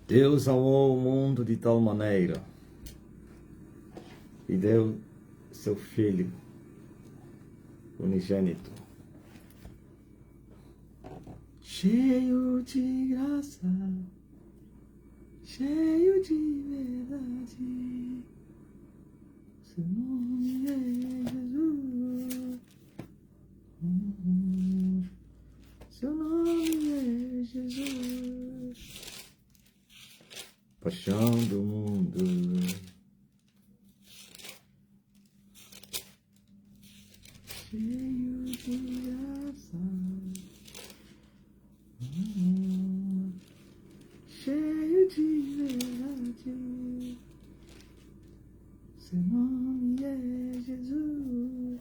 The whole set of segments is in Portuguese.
Deus amou o mundo de tal maneira e deu seu Filho unigênito, cheio de graça, cheio de verdade. Seu nome é Jesus. Seu nome é Jesus. Paixão do mundo. Cheio de graça, cheio de verdade. Seu nome é Jesus.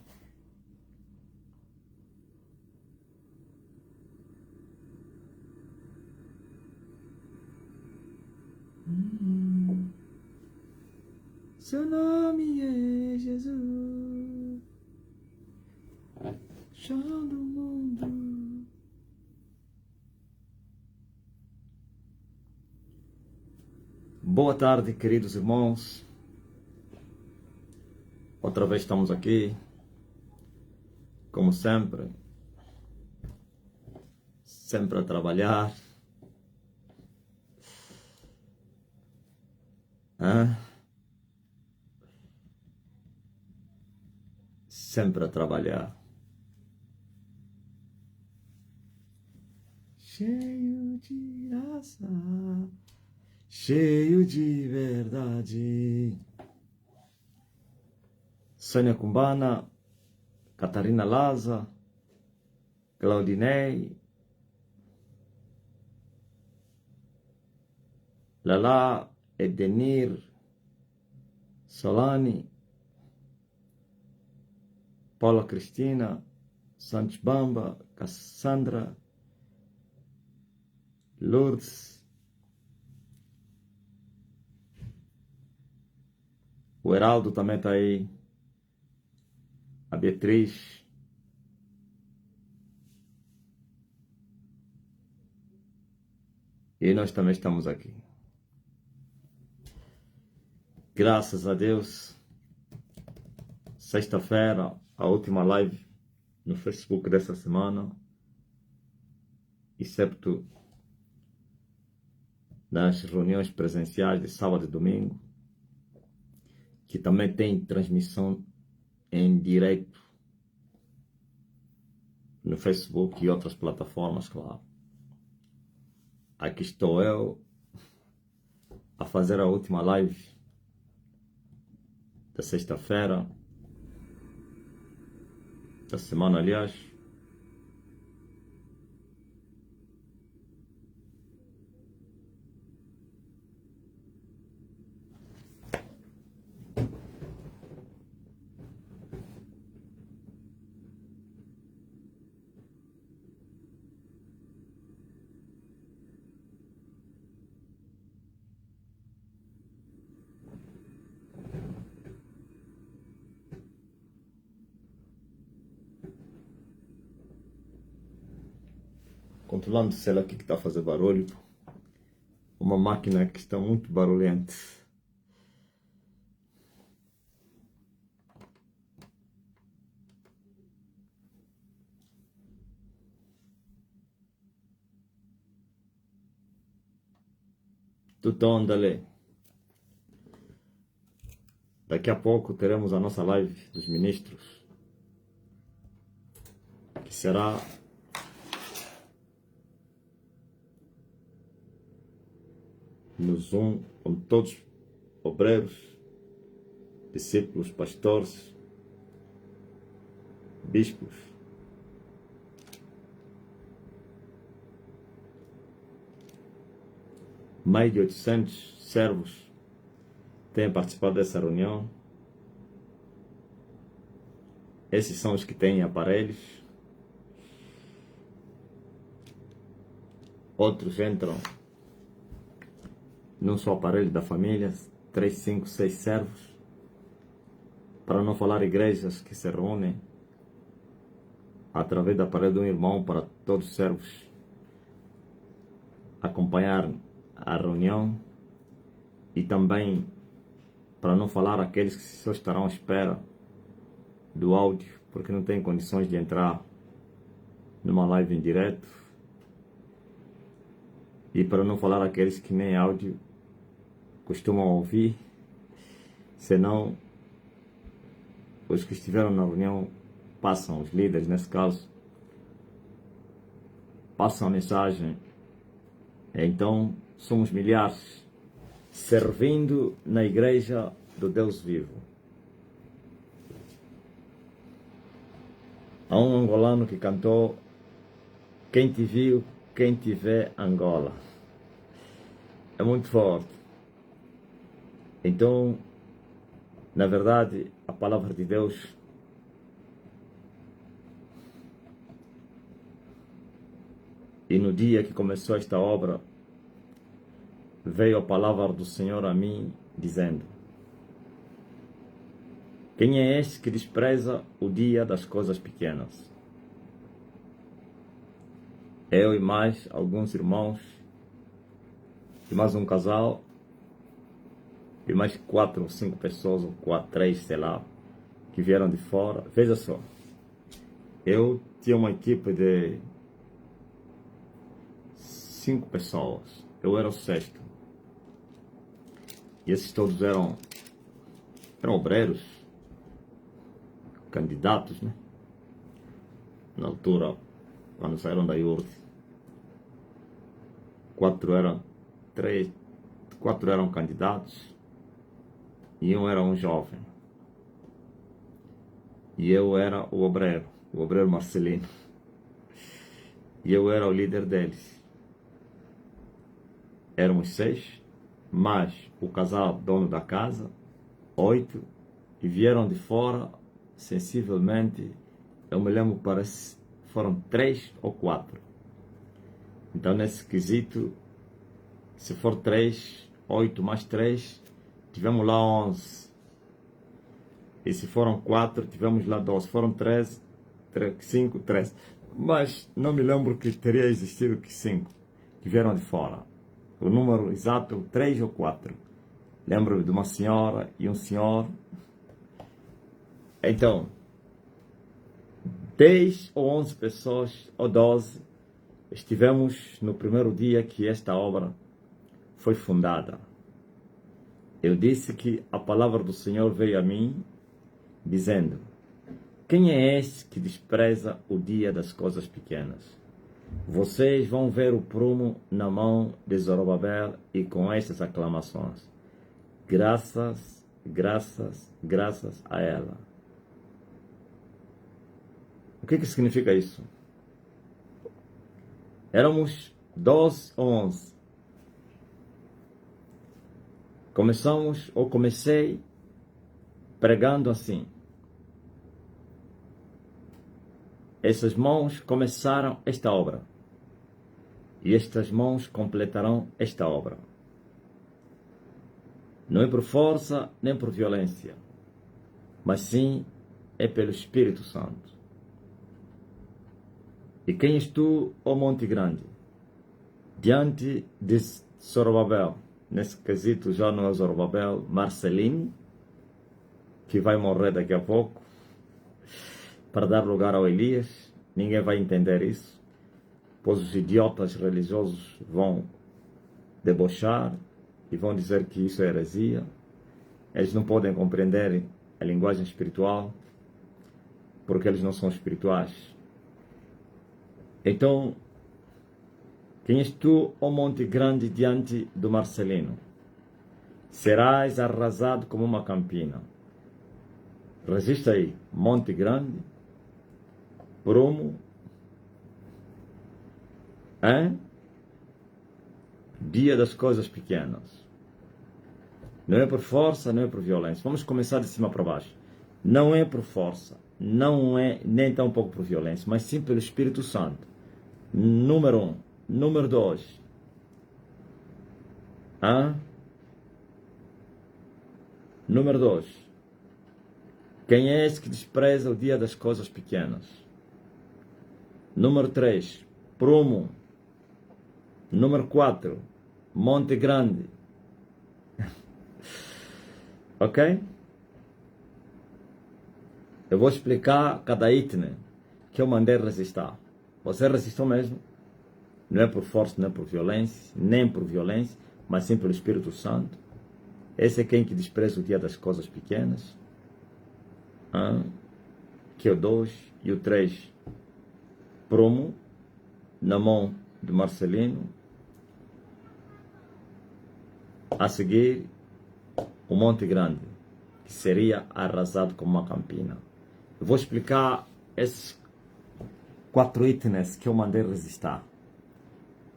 Seu nome é Jesus. Chão do mundo. Boa tarde, queridos irmãos. Outra vez estamos aqui, como sempre a trabalhar. Sempre a trabalhar. Cheio de graça, cheio de verdade. Sônia Cumbana, Catarina Laza, Claudinei, Lala, Edenir, Solane, Paula Cristina, Santos Bamba, Cassandra, Lourdes, o Heraldo também está aí, a Beatriz, e nós também estamos aqui. Graças a Deus, sexta-feira, a última live no Facebook dessa semana, excepto nas reuniões presenciais de sábado e domingo, que também tem transmissão em direto no Facebook e outras plataformas, claro. Aqui estou eu a fazer a última live da sexta-feira, da semana, aliás. Controlando, sei lá o que está a fazer barulho. Uma máquina que está muito barulhenta. Tudo andale. Daqui a pouco teremos a nossa live dos ministros, que será no Zoom, com todos obreiros, discípulos, pastores, bispos. Mais de 800 servos têm participado dessa reunião. Esses são os que têm aparelhos. Outros entram num só aparelho da família, 3, 5, 6 servos. Para não falar igrejas que se reúnem através da parede de um irmão para todos os servos acompanhar a reunião e também, para não falar aqueles que só estarão à espera do áudio, porque não têm condições de entrar numa live em direto, e para não falar aqueles que nem áudio costumam ouvir, senão os que estiveram na reunião passam, os líderes nesse caso, passam a mensagem. Então somos milhares servindo na igreja do Deus vivo. Há um angolano que cantou: quem te viu, quem te vê, Angola. É muito forte. Então, na verdade, a palavra de Deus e no dia que começou esta obra, veio a palavra do Senhor a mim, dizendo: quem é este que despreza o dia das coisas pequenas? Eu e mais alguns irmãos, e mais um casal, e mais 4 ou 5 pessoas, ou 4, 3, sei lá, que vieram de fora. Veja só, eu tinha uma equipe de 5 pessoas, eu era o sexto. E esses todos eram obreiros, candidatos, né? Na altura, quando saíram da IURD. 4 eram candidatos e um era um jovem. E eu era o obreiro Marcelino. E eu era o líder deles. Éramos 6, mais o casal dono da casa, 8, e vieram de fora, sensivelmente, eu me lembro, parece, foram 3 ou 4. Então, nesse quesito, se for 3, 8 mais 3, tivemos lá 11. E se foram 4, tivemos lá 12. Foram 13, 5, 13. Mas não me lembro que teria existido que 5 que vieram de fora. O número exato, 3 ou 4. Lembro de uma senhora e um senhor. Então, 10 ou 11 pessoas, ou 12, estivemos no primeiro dia que esta obra foi fundada. Eu disse que a palavra do Senhor veio a mim, dizendo: quem é este que despreza o dia das coisas pequenas? Vocês vão ver o prumo na mão de Zorobabel e com estas aclamações: graças, graças, graças a ela. O que significa isso? Éramos 12 ou 11. Comecei pregando assim. Essas mãos começaram esta obra. E estas mãos completarão esta obra. Não é por força nem por violência, mas sim é pelo Espírito Santo. E quem és tu, ó Monte Grande? Diante de Zorobabel. Nesse quesito já não é Zorobabel, Marcelino, que vai morrer daqui a pouco, para dar lugar ao Elias. Ninguém vai entender isso, pois os idiotas religiosos vão debochar e vão dizer que isso é heresia. Eles não podem compreender a linguagem espiritual, porque eles não são espirituais. Então, quem és tu, ó Monte Grande, diante do Marcelino? Serás arrasado como uma campina. Resista aí, Monte Grande, prumo, dia das coisas pequenas. Não é por força, não é por violência. Vamos começar de cima para baixo. Não é por força, não é nem tão pouco por violência, mas sim pelo Espírito Santo. Número 1. Número 2. Número 2. Quem é esse que despreza o dia das coisas pequenas? Número 3. Prumo. Número 4. Monte Grande. Ok? Eu vou explicar cada item que eu mandei resistir. Você resistiu mesmo? Não é por força, não é por violência, nem por violência, mas sim pelo Espírito Santo. Esse é quem que despreza o dia das coisas pequenas. Que é o 2 e o 3. Promo na mão de Marcelino. A seguir, o Monte Grande, que seria arrasado como uma campina. Eu vou explicar esses 4 itens que eu mandei resistir.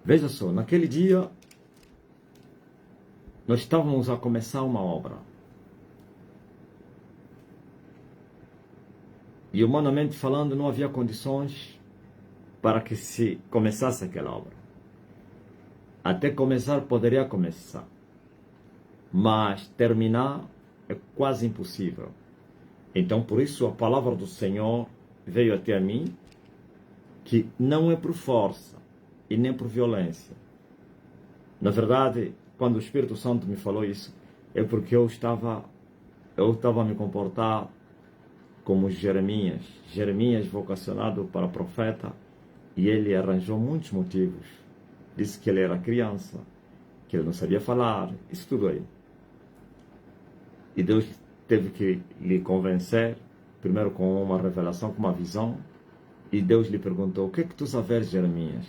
Veja só, naquele dia, nós estávamos a começar uma obra. E humanamente falando, não havia condições para que se começasse aquela obra. Até começar, poderia começar. Mas terminar é quase impossível. Então, por isso, a palavra do Senhor veio até mim, que não é por força e nem por violência. Na verdade, quando o Espírito Santo me falou isso, é porque eu estava a me comportar como Jeremias. Jeremias, vocacionado para profeta, e ele arranjou muitos motivos. Disse que ele era criança, que ele não sabia falar, isso tudo aí. E Deus teve que lhe convencer, primeiro com uma revelação, com uma visão, e Deus lhe perguntou: o que é que tu sabes ver, Jeremias?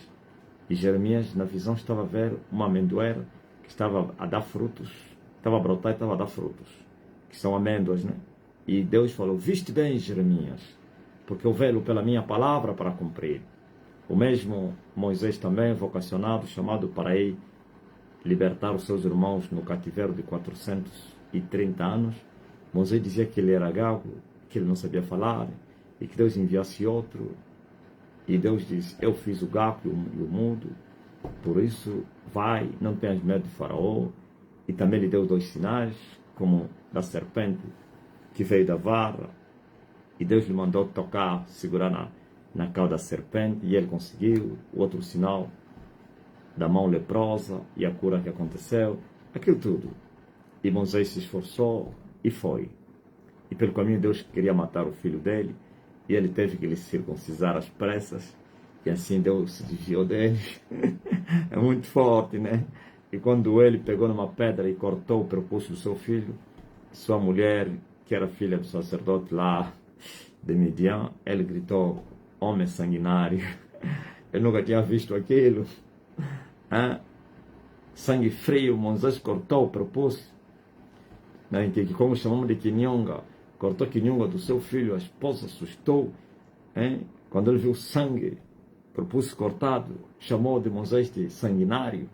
E Jeremias, na visão, estava a ver uma amendoeira que estava a dar frutos, estava a brotar e estava a dar frutos, que são amêndoas, né? E Deus falou: viste bem, Jeremias, porque eu velo pela minha palavra para cumprir. O mesmo Moisés também, vocacionado, chamado para ir libertar os seus irmãos no cativeiro de 430 anos. Moisés dizia que ele era gago, que ele não sabia falar, e que Deus enviasse outro. E Deus disse: eu fiz o gago e o mudo, por isso vai, não tenhas medo de Faraó. E também lhe deu 2 sinais, como da serpente que veio da vara, e Deus lhe mandou tocar, segurar na cauda da serpente, e ele conseguiu. O outro sinal da mão leprosa e a cura que aconteceu, aquilo tudo. E Moisés se esforçou e foi. E pelo caminho Deus queria matar o filho dele, e ele teve que lhe circuncisar às pressas, e assim Deus se desviou dele. É muito forte, né? E quando ele pegou numa pedra e cortou o prepúcio do seu filho, sua mulher, que era filha do sacerdote lá de Midian, ele gritou: homem sanguinário. Eu nunca tinha visto aquilo. Sangue frio. Moisés cortou o prepúcio, né? Que como chamamos de quinhonga, cortou a quinhonga do seu filho. A esposa assustou, hein? Quando ele viu sangue, prepúcio cortado, chamou de Moisés de sanguinário.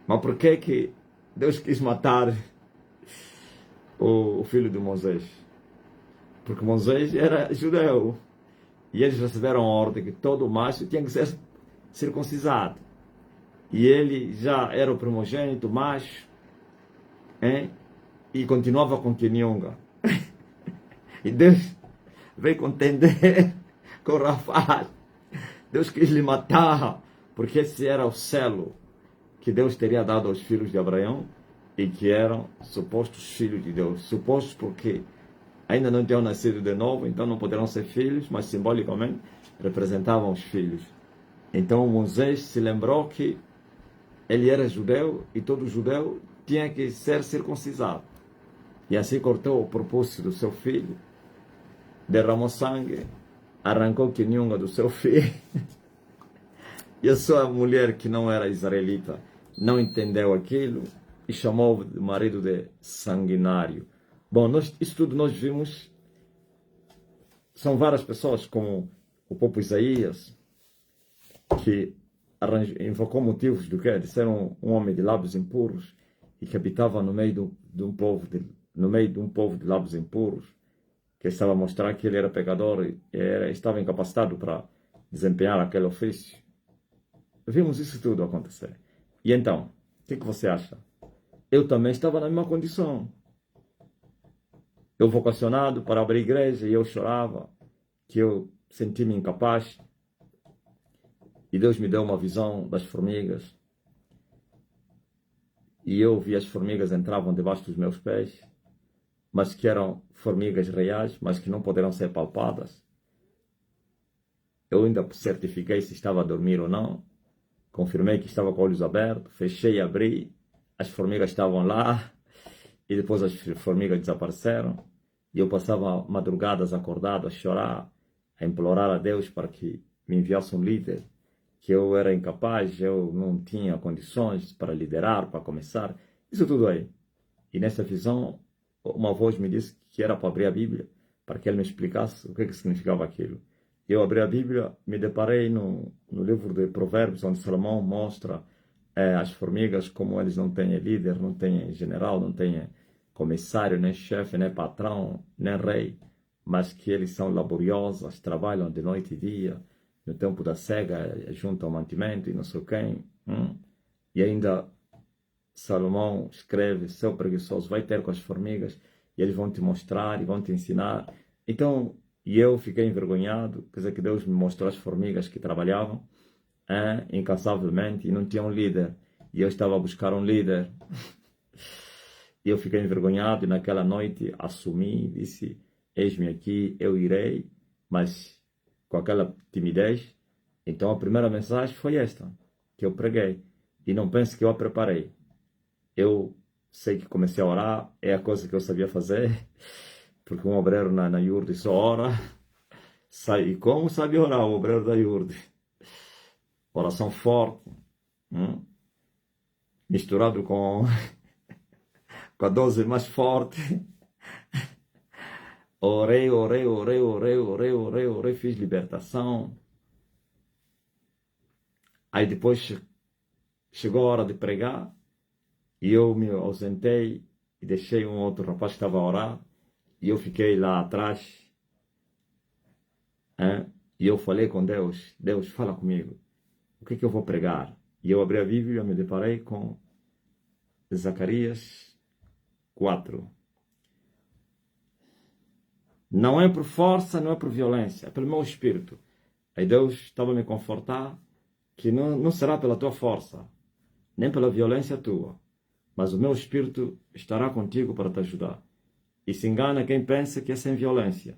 Mas por que Deus quis matar o filho de Moisés? Porque Moisés era judeu, e eles receberam a ordem que todo macho tinha que ser circuncisado. E ele já era o primogênito macho, hein? E continuava com quinhonga. E Deus veio contender com o rapaz. Deus quis lhe matar, porque esse era o selo que Deus teria dado aos filhos de Abraão, e que eram supostos filhos de Deus. Supostos porque ainda não tinham nascido de novo, então não poderão ser filhos, mas simbolicamente representavam os filhos. Então Moisés se lembrou que ele era judeu, e todo judeu tinha que ser circuncisado. E assim cortou o prepúcio do seu filho, derramou sangue, arrancou a quinhonga do seu filho. E a sua mulher, que não era israelita, não entendeu aquilo e chamou o marido de sanguinário. Bom, isso tudo nós vimos. São várias pessoas, como o próprio Isaías, que invocou motivos do quê? De ser um homem de lábios impuros, e que habitava no meio de um povo de lábios impuros, que estava a mostrar que ele era pecador e estava incapacitado para desempenhar aquele ofício. Vimos isso tudo acontecer. E então, o que você acha? Eu também estava na mesma condição. Eu vocacionado para abrir igreja, e eu chorava, que eu senti-me incapaz. E Deus me deu uma visão das formigas. E eu vi as formigas entravam debaixo dos meus pés, mas que eram formigas reais, mas que não poderão ser palpadas. Eu ainda certifiquei se estava a dormir ou não. Confirmei que estava com olhos abertos, fechei e abri. As formigas estavam lá e depois as formigas desapareceram. E eu passava madrugadas acordado a chorar, a implorar a Deus para que me enviasse um líder, que eu era incapaz, eu não tinha condições para liderar, para começar. Isso tudo aí. E nessa visão, uma voz me disse que era para abrir a Bíblia, para que ele me explicasse o que significava aquilo. Eu abri a Bíblia, me deparei no livro de Provérbios, onde Salomão mostra as formigas como eles não têm líder, não têm general, não têm comissário, nem chefe, nem patrão, nem rei, mas que eles são laboriosas, trabalham de noite e dia, no tempo da cega, juntam mantimento e não sei quem. E ainda Salomão escreve, seu preguiçoso, vai ter com as formigas e eles vão te mostrar e vão te ensinar. Então, e eu fiquei envergonhado, quer dizer que Deus me mostrou as formigas que trabalhavam incansavelmente e não tinham um líder. E eu estava a buscar um líder. E eu fiquei envergonhado e naquela noite assumi, disse, eis-me aqui, eu irei, mas com aquela timidez. Então a primeira mensagem foi esta, que eu preguei. E não pense que eu a preparei. Eu sei que comecei a orar, é a coisa que eu sabia fazer, porque um obreiro na Iurde só ora. E como sabe orar o obreiro da Iurde? Oração forte, misturado com a dose mais forte. Orei, fiz libertação. Aí depois chegou a hora de pregar e eu me ausentei e deixei um outro rapaz que estava a orar e eu fiquei lá atrás. E eu falei com Deus, Deus, fala comigo, o que eu vou pregar? E eu abri a Bíblia e me deparei com Zacarias 4. Não é por força, não é por violência, é pelo meu espírito. Aí Deus estava a me confortar que não será pela tua força, nem pela violência tua, mas o meu espírito estará contigo para te ajudar. E se engana quem pensa que é sem violência.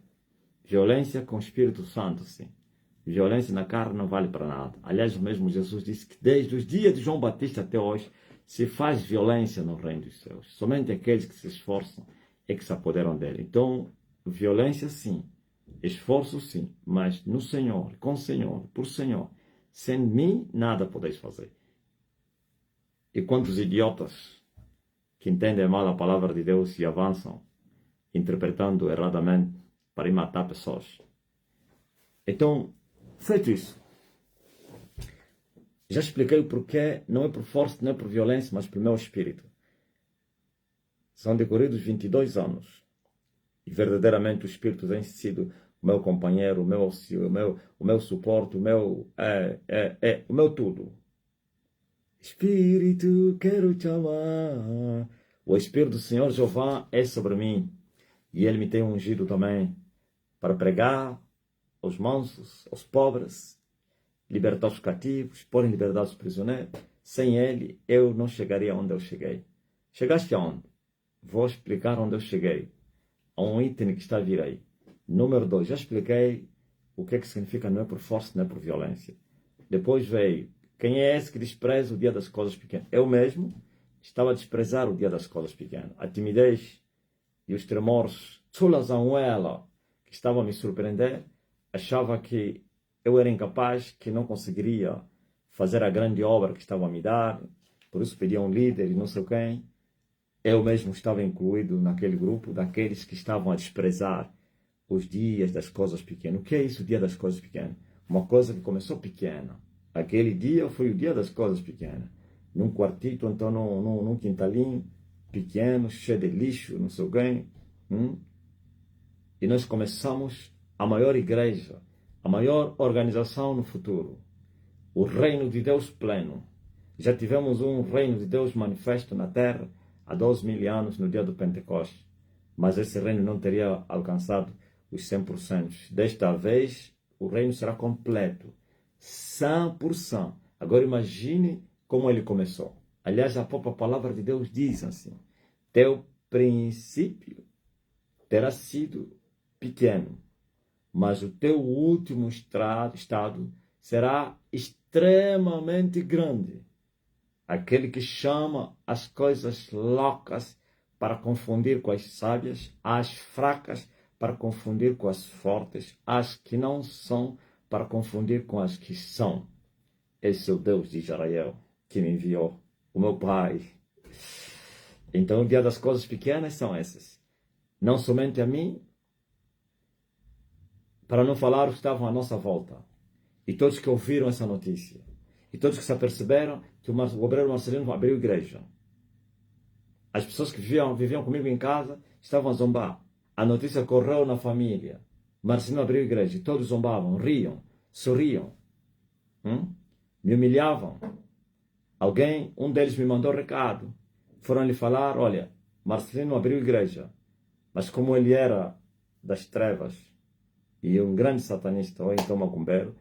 Violência com o Espírito Santo, sim. Violência na carne não vale para nada. Aliás, mesmo Jesus disse que desde os dias de João Batista até hoje se faz violência no reino dos céus. Somente aqueles que se esforçam é que se apoderam dele. Então, violência sim, esforço sim, mas no Senhor, com o Senhor, por Senhor, sem mim nada podeis fazer. E quantos idiotas que entendem mal a palavra de Deus e avançam, interpretando erradamente para ir matar pessoas. Então, feito isso, já expliquei o porquê, não é por força, não é por violência, mas pelo meu espírito. São decorridos 22 anos. E verdadeiramente o Espírito tem sido o meu companheiro, o meu auxílio, o meu suporte, o meu tudo. Espírito, quero te amar. O Espírito do Senhor Jeová é sobre mim. E Ele me tem ungido também para pregar aos mansos, aos pobres, libertar os cativos, pôr em liberdade os prisioneiros. Sem Ele, eu não chegaria onde eu cheguei. Chegaste aonde? Vou explicar onde eu cheguei. A um item que está a vir aí. Número 2, já expliquei o que significa não é por força, não é por violência. Depois veio, quem é esse que despreza o dia das coisas pequenas? Eu mesmo estava a desprezar o dia das coisas pequenas. A timidez e os tremores, que estavam a me surpreender, achava que eu era incapaz, que não conseguiria fazer a grande obra que estava a me dar, por isso pedia um líder e não sei quem. Eu mesmo estava incluído naquele grupo daqueles que estavam a desprezar os dias das coisas pequenas. O que é isso, o dia das coisas pequenas? Uma coisa que começou pequena. Aquele dia foi o dia das coisas pequenas. Num quartito, então num quintalinho pequeno, cheio de lixo, não sei o quê. E nós começamos a maior igreja, a maior organização no futuro. O reino de Deus pleno. Já tivemos um reino de Deus manifesto na terra há 12.000 anos no dia do Pentecostes. Mas esse reino não teria alcançado os 100%. Desta vez, o reino será completo. 100%. Agora imagine como ele começou. Aliás, a própria palavra de Deus diz assim: teu princípio terá sido pequeno, mas o teu último estado será extremamente grande. Aquele que chama as coisas loucas para confundir com as sábias, as fracas para confundir com as fortes, as que não são para confundir com as que são. Esse é o Deus de Israel que me enviou, o meu Pai. Então o dia das coisas pequenas são essas. Não somente a mim, para não falar os que estavam à nossa volta. E todos que ouviram essa notícia. E todos que se aperceberam que o obreiro Marcelino abriu igreja. As pessoas que viviam comigo em casa estavam a zombar. A notícia correu na família. Marcelino abriu igreja. E todos zombavam, riam, sorriam. Me humilhavam. Um deles me mandou recado. Foram lhe falar, olha, Marcelino abriu igreja. Mas como ele era das trevas e um grande satanista ou então macumbeiro,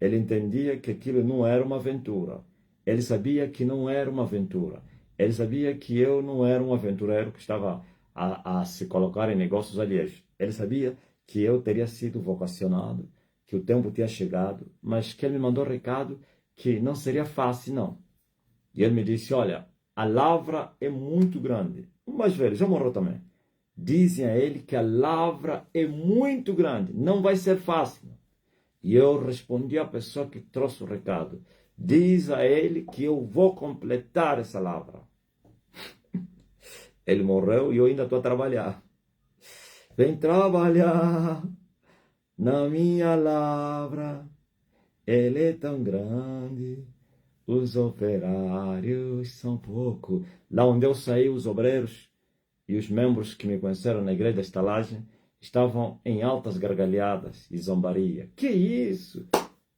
ele entendia que aquilo não era uma aventura. Ele sabia que não era uma aventura. Ele sabia que eu não era um aventureiro que estava a se colocar em negócios alheios. Ele sabia que eu teria sido vocacionado, que o tempo tinha chegado, mas que ele me mandou recado que não seria fácil, não. E ele me disse, olha, a lavra é muito grande. O mais velho já morreu também. Dizem a ele que a lavra é muito grande, não vai ser fácil. E eu respondi à pessoa que trouxe o recado. Diz a ele que eu vou completar essa lavra. Ele morreu e eu ainda estou a trabalhar. Vem trabalhar na minha lavra. Ele é tão grande. Os operários são pouco. Lá onde eu saí, os obreiros e os membros que me conheceram na igreja da estalagem estavam em altas gargalhadas e zombaria. Que isso?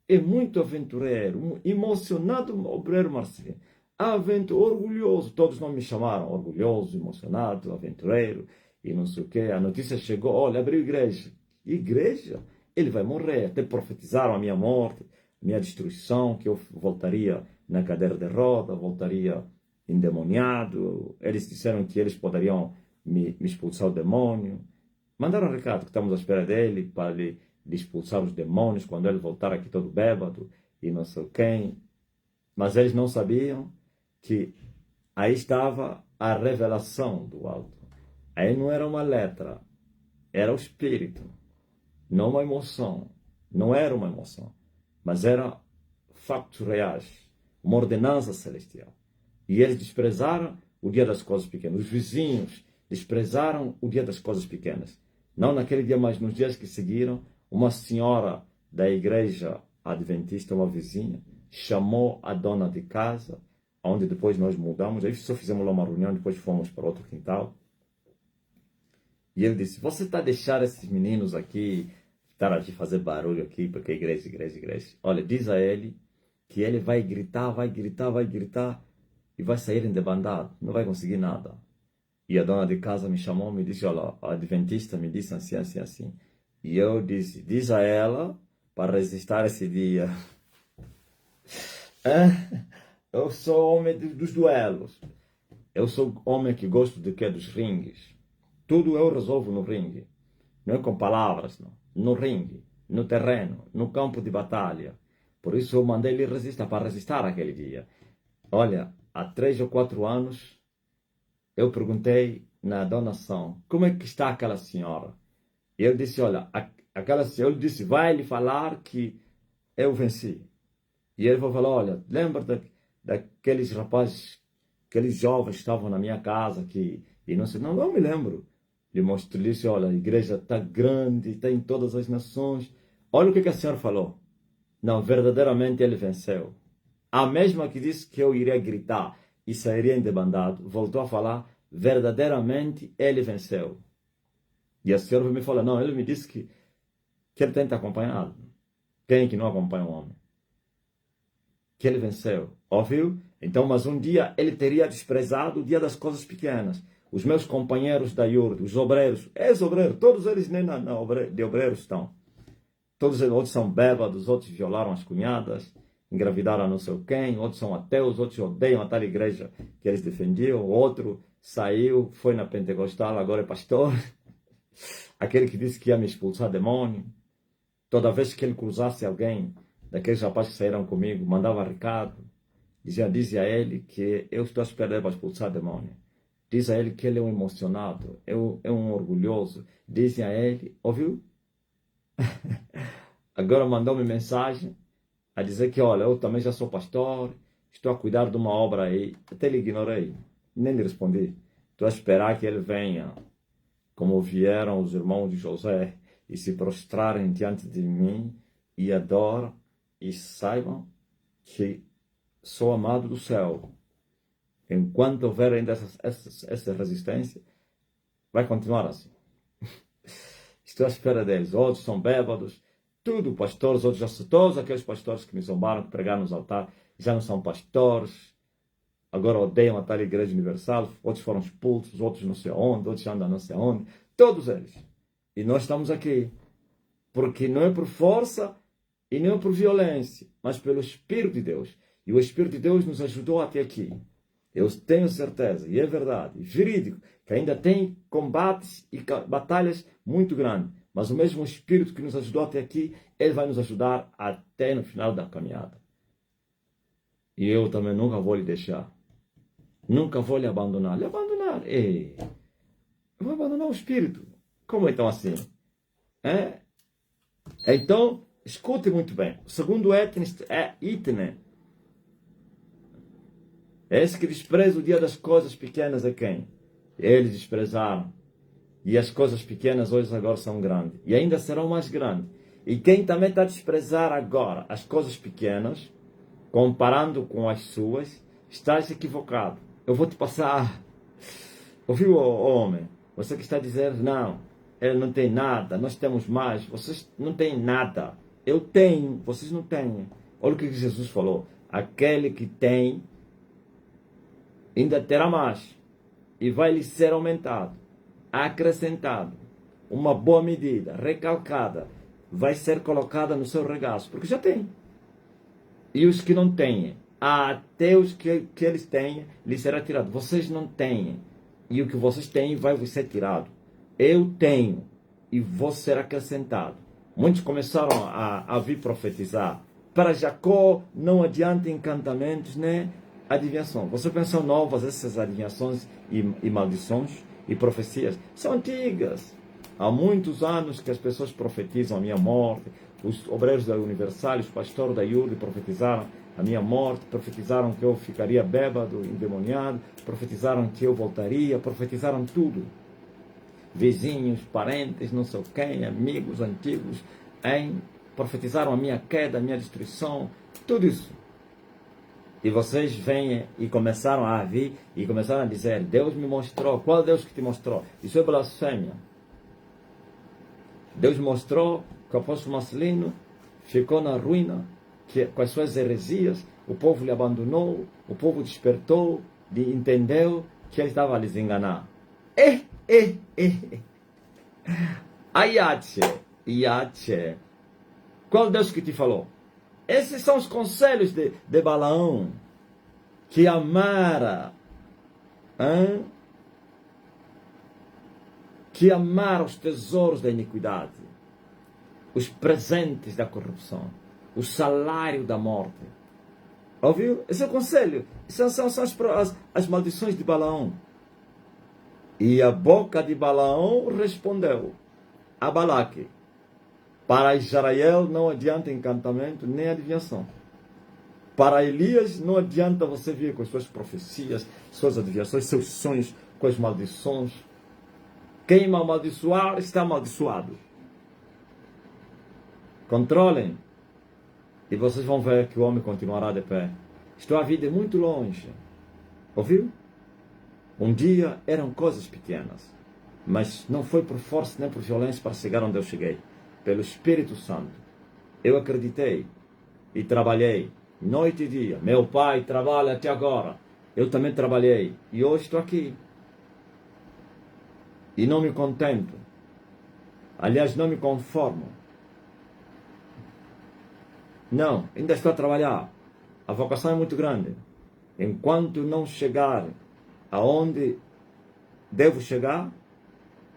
É muito aventureiro, emocionado obreiro Marcelino. Orgulhoso. Todos não me chamaram orgulhoso, emocionado, aventureiro e não sei o quê. A notícia chegou, olha, abriu igreja. Igreja? Ele vai morrer. Até profetizaram a minha morte, a minha destruição, que eu voltaria na cadeira de roda, voltaria endemoniado. Eles disseram que eles poderiam me expulsar o demônio. Mandaram um recado que estamos à espera dele para lhe expulsar os demônios quando ele voltar aqui todo bêbado e não sei quem. Mas eles não sabiam que aí estava a revelação do alto. Aí não era uma letra, era o espírito, não uma emoção. Não era uma emoção, mas era factos reais, uma ordenança celestial. E eles desprezaram o dia das coisas pequenas. Os vizinhos desprezaram o dia das coisas pequenas. Não naquele dia, mas nos dias que seguiram, uma senhora da igreja adventista, uma vizinha, chamou a dona de casa, onde depois nós mudamos. Aí só fizemos lá uma reunião, depois fomos para outro quintal. E ele disse, você está a deixar esses meninos aqui, estar aqui fazer barulho aqui, porque é igreja, igreja, igreja. Olha, diz a ele que ele vai gritar, vai gritar, vai gritar e vai sair endebandado, não vai conseguir nada. E a dona de casa me chamou, me disse, olha, a adventista me disse assim, assim, assim. E eu disse, diz a ela para resistir esse dia. Eu sou homem dos duelos. Eu sou homem que gosto de quê? Dos ringues. Tudo eu resolvo no ringue. Não é com palavras, não. No ringue, no terreno, no campo de batalha. Por isso eu mandei ele resistir, para resistir aquele dia. Olha, há 3 ou 4 anos, eu perguntei na donação, como é que está aquela senhora? E ele disse, olha, aquela senhora, ele disse, vai lhe falar que eu venci. E ele vai falar, olha, lembra daqueles rapazes, aqueles jovens que estavam na minha casa, e não sei, não me lembro. Ele mostrou, disse, olha, a igreja está grande, está em todas as nações. Olha o que a senhora falou. Não, verdadeiramente ele venceu. A mesma que disse que eu iria gritar e sairia endebandado, voltou a falar, verdadeiramente ele venceu. E a senhora me falou, não, ele me disse que ele tem que estar acompanhado. Quem é que não acompanha um homem? Que ele venceu. Ouviu? Então, mas um dia ele teria desprezado o dia das coisas pequenas. Os meus companheiros da IURD, os obreiros, ex-obreiros, todos eles nem de obreiros estão. Todos eles, outros são bêbados, outros violaram as cunhadas, engravidaram não sei quem, outros são ateus, outros odeiam a tal igreja que eles defendiam, outro saiu, foi na pentecostal, agora é pastor. Aquele que disse que ia me expulsar demônio. Toda vez que ele cruzasse alguém, daqueles rapazes que saíram comigo, mandava recado, dizia a ele que eu estou a esperar para expulsar demônio. Diz a ele que ele é um emocionado, é um orgulhoso. Dizem a ele, ouviu? Agora mandou-me mensagem a dizer que, olha, eu também já sou pastor, estou a cuidar de uma obra aí. Até lhe ignorei, nem lhe respondi. Estou a esperar que ele venha, como vieram os irmãos de José, e se prostrarem diante de mim, e adoram, e saibam que sou amado do céu. Enquanto houver ainda essa resistência, vai continuar assim. Estou à espera deles. Outros são bêbados, tudo pastores, todos aqueles pastores que me zombaram, que pregaram nos altares, já não são pastores, agora odeiam a tal igreja universal, outros foram expulsos, outros não sei onde, outros andam não sei onde, todos eles. E nós estamos aqui, porque não é por força e não é por violência, mas pelo Espírito de Deus. E o Espírito de Deus nos ajudou até aqui. Eu tenho certeza, e é verdade, e verídico, que ainda tem combates e batalhas muito grandes. Mas o mesmo Espírito que nos ajudou até aqui, ele vai nos ajudar até no final da caminhada. E eu também nunca vou lhe deixar. Nunca vou lhe abandonar. Lhe abandonar? Ei, eu vou abandonar o Espírito. Como então assim? Então, escute muito bem. O segundo itne. Esse que despreza o dia das coisas pequenas é quem? Eles desprezaram. E as coisas pequenas hoje agora são grandes. E ainda serão mais grandes. E quem também está a desprezar agora as coisas pequenas, comparando com as suas, estás equivocado. Eu vou te passar. Ouviu, homem? Você que está a dizer, não, ele não tem nada, nós temos mais. Vocês não têm nada. Eu tenho, vocês não têm. Olha o que Jesus falou. Aquele que tem, ainda terá mais, e vai lhe ser aumentado, acrescentado, uma boa medida, recalcada, vai ser colocada no seu regaço, porque já tem. E os que não têm, até os que eles têm, lhes será tirado. Vocês não têm, e o que vocês têm vai vos ser tirado. Eu tenho, e vou ser acrescentado. Muitos começaram a vir profetizar. Para Jacó não adianta encantamentos, né? Adivinhação. Você pensou novas essas adivinhações e maldições e profecias? São antigas. Há muitos anos que as pessoas profetizam a minha morte. Os obreiros da Universal, os pastores da IURD profetizaram a minha morte, profetizaram que eu ficaria bêbado, endemoniado, profetizaram que eu voltaria, profetizaram tudo. Vizinhos, parentes, não sei quem, amigos antigos, profetizaram a minha queda, a minha destruição, tudo isso. E vocês vêm e começaram a vir e começaram a dizer, Deus me mostrou. Qual Deus que te mostrou? Isso é blasfêmia. Deus mostrou que o apóstolo Marcelino ficou na ruína, que, com as suas heresias, o povo lhe abandonou, o povo despertou, entendeu que ele estava a lhes enganar. Ayache. Qual Deus que te falou? Esses são os conselhos de Balaão, que amara, que amara os tesouros da iniquidade, os presentes da corrupção, o salário da morte. Ouviu? Esse é o conselho. São as maldições de Balaão. E a boca de Balaão respondeu a Balaque: para Israel não adianta encantamento nem adivinhação. Para Elias não adianta você vir com as suas profecias, suas adivinhações, seus sonhos com as maldições. Quem me amaldiçoar está amaldiçoado. Controlem. E vocês vão ver que o homem continuará de pé. Estou a vida muito longe. Ouviu? Um dia eram coisas pequenas, mas não foi por força nem por violência para chegar onde eu cheguei. Pelo Espírito Santo. Eu acreditei e trabalhei noite e dia. Meu pai trabalha até agora. Eu também trabalhei e hoje estou aqui. E não me contento. Aliás, não me conformo. Não, ainda estou a trabalhar. A vocação é muito grande. Enquanto não chegar aonde devo chegar,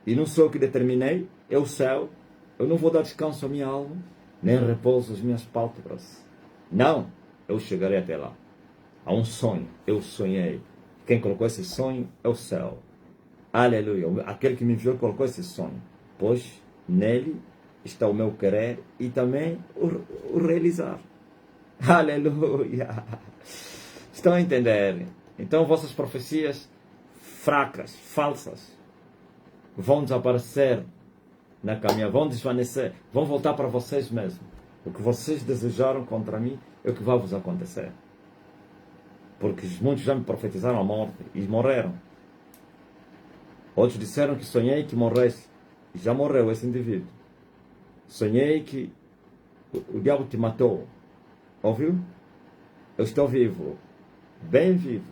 e não sou eu que determinei, é o céu, eu não vou dar descanso à minha alma, nem repouso às minhas pálpebras. Não, eu chegarei até lá. Há um sonho, eu sonhei. Quem colocou esse sonho é o céu. Aleluia. Aquele que me enviou colocou esse sonho. Pois nele está o meu querer e também o realizar. Aleluia. Estão a entender? Então vossas profecias fracas, falsas, vão desaparecer na caminhada, vão desvanecer, vão voltar para vocês mesmos. O que vocês desejaram contra mim é o que vai vos acontecer. Porque muitos já me profetizaram a morte e morreram. Outros disseram que sonhei que morresse. E já morreu esse indivíduo. Sonhei que o diabo te matou. Ouviu? Eu estou vivo. Bem vivo.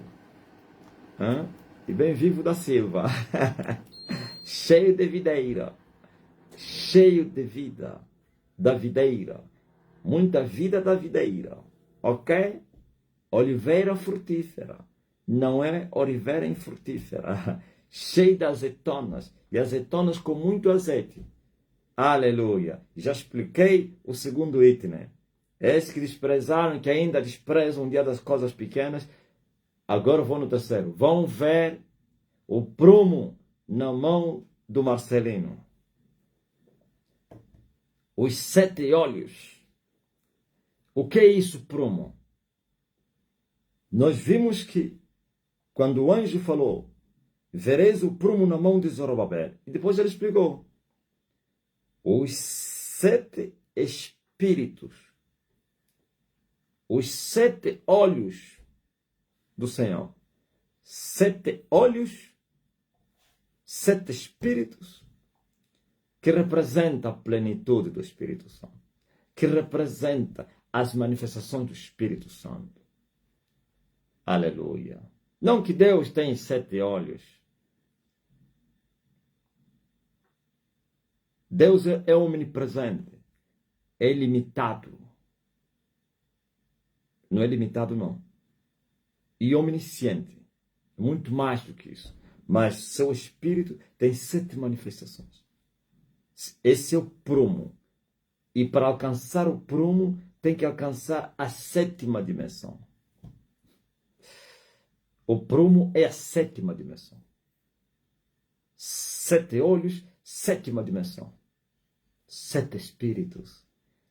Hã? E bem vivo da Silva. Cheio de videira. Cheio de vida. Da videira. Muita vida da videira. Ok? Oliveira frutífera. Não é oliveira infrutífera. Cheio de azeitonas. E azeitonas com muito azeite. Aleluia. Já expliquei o segundo item. Esses que desprezaram, que ainda desprezam um dia das coisas pequenas, agora vou no terceiro. Vão ver o prumo na mão do Marcelino. Os 7 olhos. O que é isso, prumo? Nós vimos que quando o anjo falou, vereis o prumo na mão de Zorobabel. E depois ele explicou. Os 7 espíritos. Os 7 olhos do Senhor. 7 olhos, 7 espíritos, que representa a plenitude do Espírito Santo. Que representa as manifestações do Espírito Santo. Aleluia. Não que Deus tem 7 olhos. Deus é omnipresente. É ilimitado. Não é limitado, não. E omnisciente. Muito mais do que isso. Mas seu Espírito tem 7 manifestações. Esse é o prumo. E para alcançar o prumo, tem que alcançar a 7ª dimensão. O prumo é a 7ª dimensão. 7 olhos, 7ª dimensão. 7 espíritos.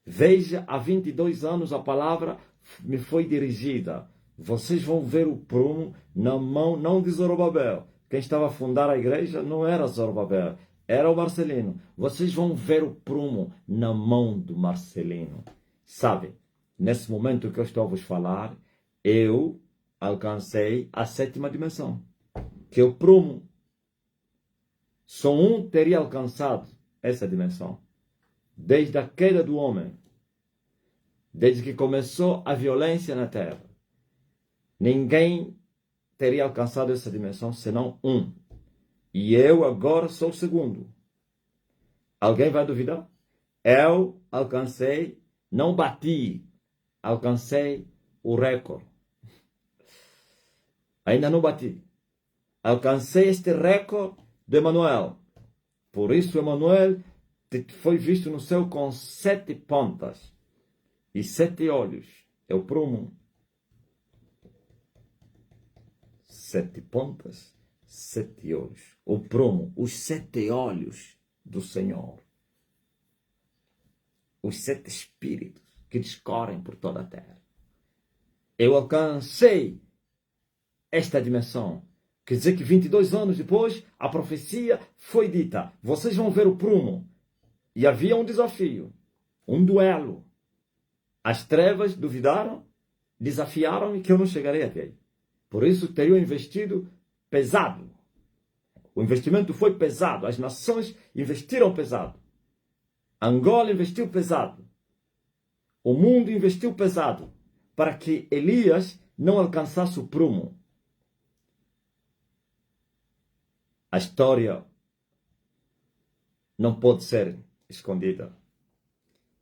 Veja, há 22 anos a palavra me foi dirigida. Vocês vão ver o prumo na mão, não de Zorobabel. Quem estava a fundar a igreja não era Zorobabel, era o Marcelino. Vocês vão ver o prumo na mão do Marcelino. Sabe, nesse momento que eu estou a vos falar, eu alcancei a 7ª dimensão, que é o prumo. Só um teria alcançado essa dimensão. Desde a queda do homem, desde que começou a violência na terra, ninguém teria alcançado essa dimensão senão um. E eu agora sou o segundo. Alguém vai duvidar? Eu alcancei, não bati, alcancei o recorde. Ainda não bati. Alcancei este recorde de Emanuel. Por isso, Emanuel foi visto no céu com 7 pontas e 7 olhos. É o prumo. 7 pontas, 7 olhos. O prumo, os 7 olhos do Senhor. Os 7 espíritos que discorrem por toda a terra. Eu alcancei esta dimensão. Quer dizer que 22 anos depois, a profecia foi dita. Vocês vão ver o prumo. E havia um desafio, um duelo. As trevas duvidaram, desafiaram-me que eu não chegarei até aí. Por isso teriam investido pesado. O investimento foi pesado. As nações investiram pesado. Angola investiu pesado. O mundo investiu pesado para que Elias não alcançasse o prumo. A história não pode ser escondida.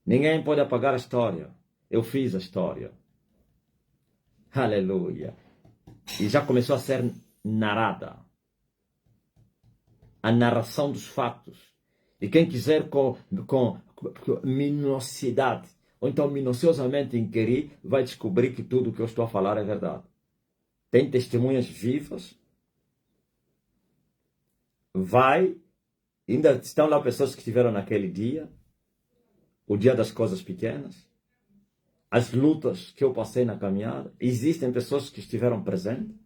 Ninguém pode apagar a história. eu fiz a história. Aleluia. E já começou a ser narrada. A narração dos fatos. E quem quiser com minuciosidade, ou então minuciosamente inquirir, vai descobrir que tudo o que eu estou a falar é verdade. Tem testemunhas vivas. Ainda estão lá pessoas que estiveram naquele dia, o dia das coisas pequenas, as lutas que eu passei na caminhada. Existem pessoas que estiveram presentes,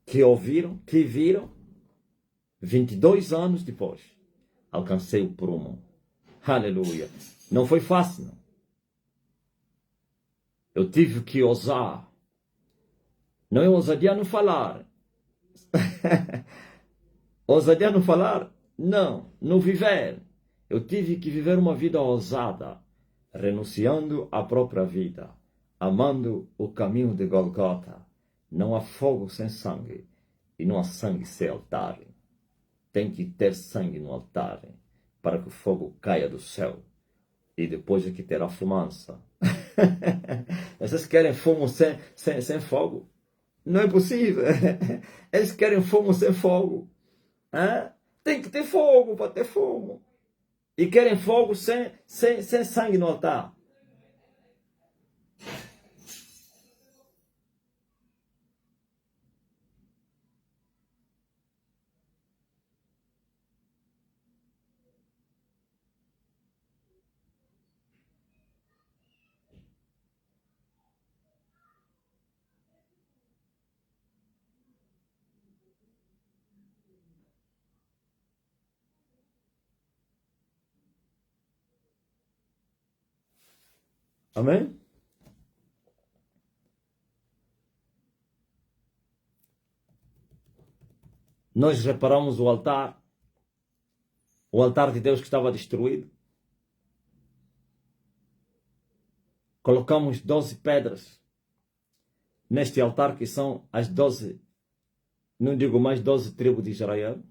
que ouviram, que viram. 22 anos depois, alcancei o prumo. Aleluia. Não foi fácil, não. Eu tive que ousar. Não é ousadia não falar. Ousadia não falar? Não. No viver. Eu tive que viver uma vida ousada, renunciando à própria vida, amando o caminho de Golgota. Não há fogo sem sangue, e não há sangue sem altar. Tem que ter sangue no altar, para que o fogo caia do céu. E depois é que terá fumaça. Vocês querem fumo sem fogo? Não é possível. Eles querem fumo sem fogo. Tem que ter fogo para ter fumo. E querem fogo sem sangue no altar. Amém? Nós reparamos o altar de Deus que estava destruído. Colocamos 12 pedras neste altar, que são as 12, não digo mais 12 tribos de Israel,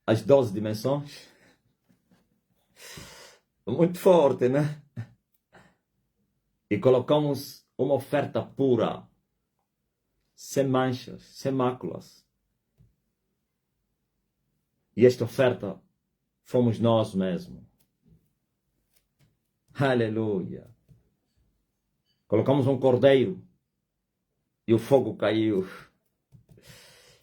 as 12 dimensões. Muito forte, né? E colocamos uma oferta pura, sem manchas, sem máculas. E esta oferta fomos nós mesmos. Aleluia. Colocamos um cordeiro e o fogo caiu.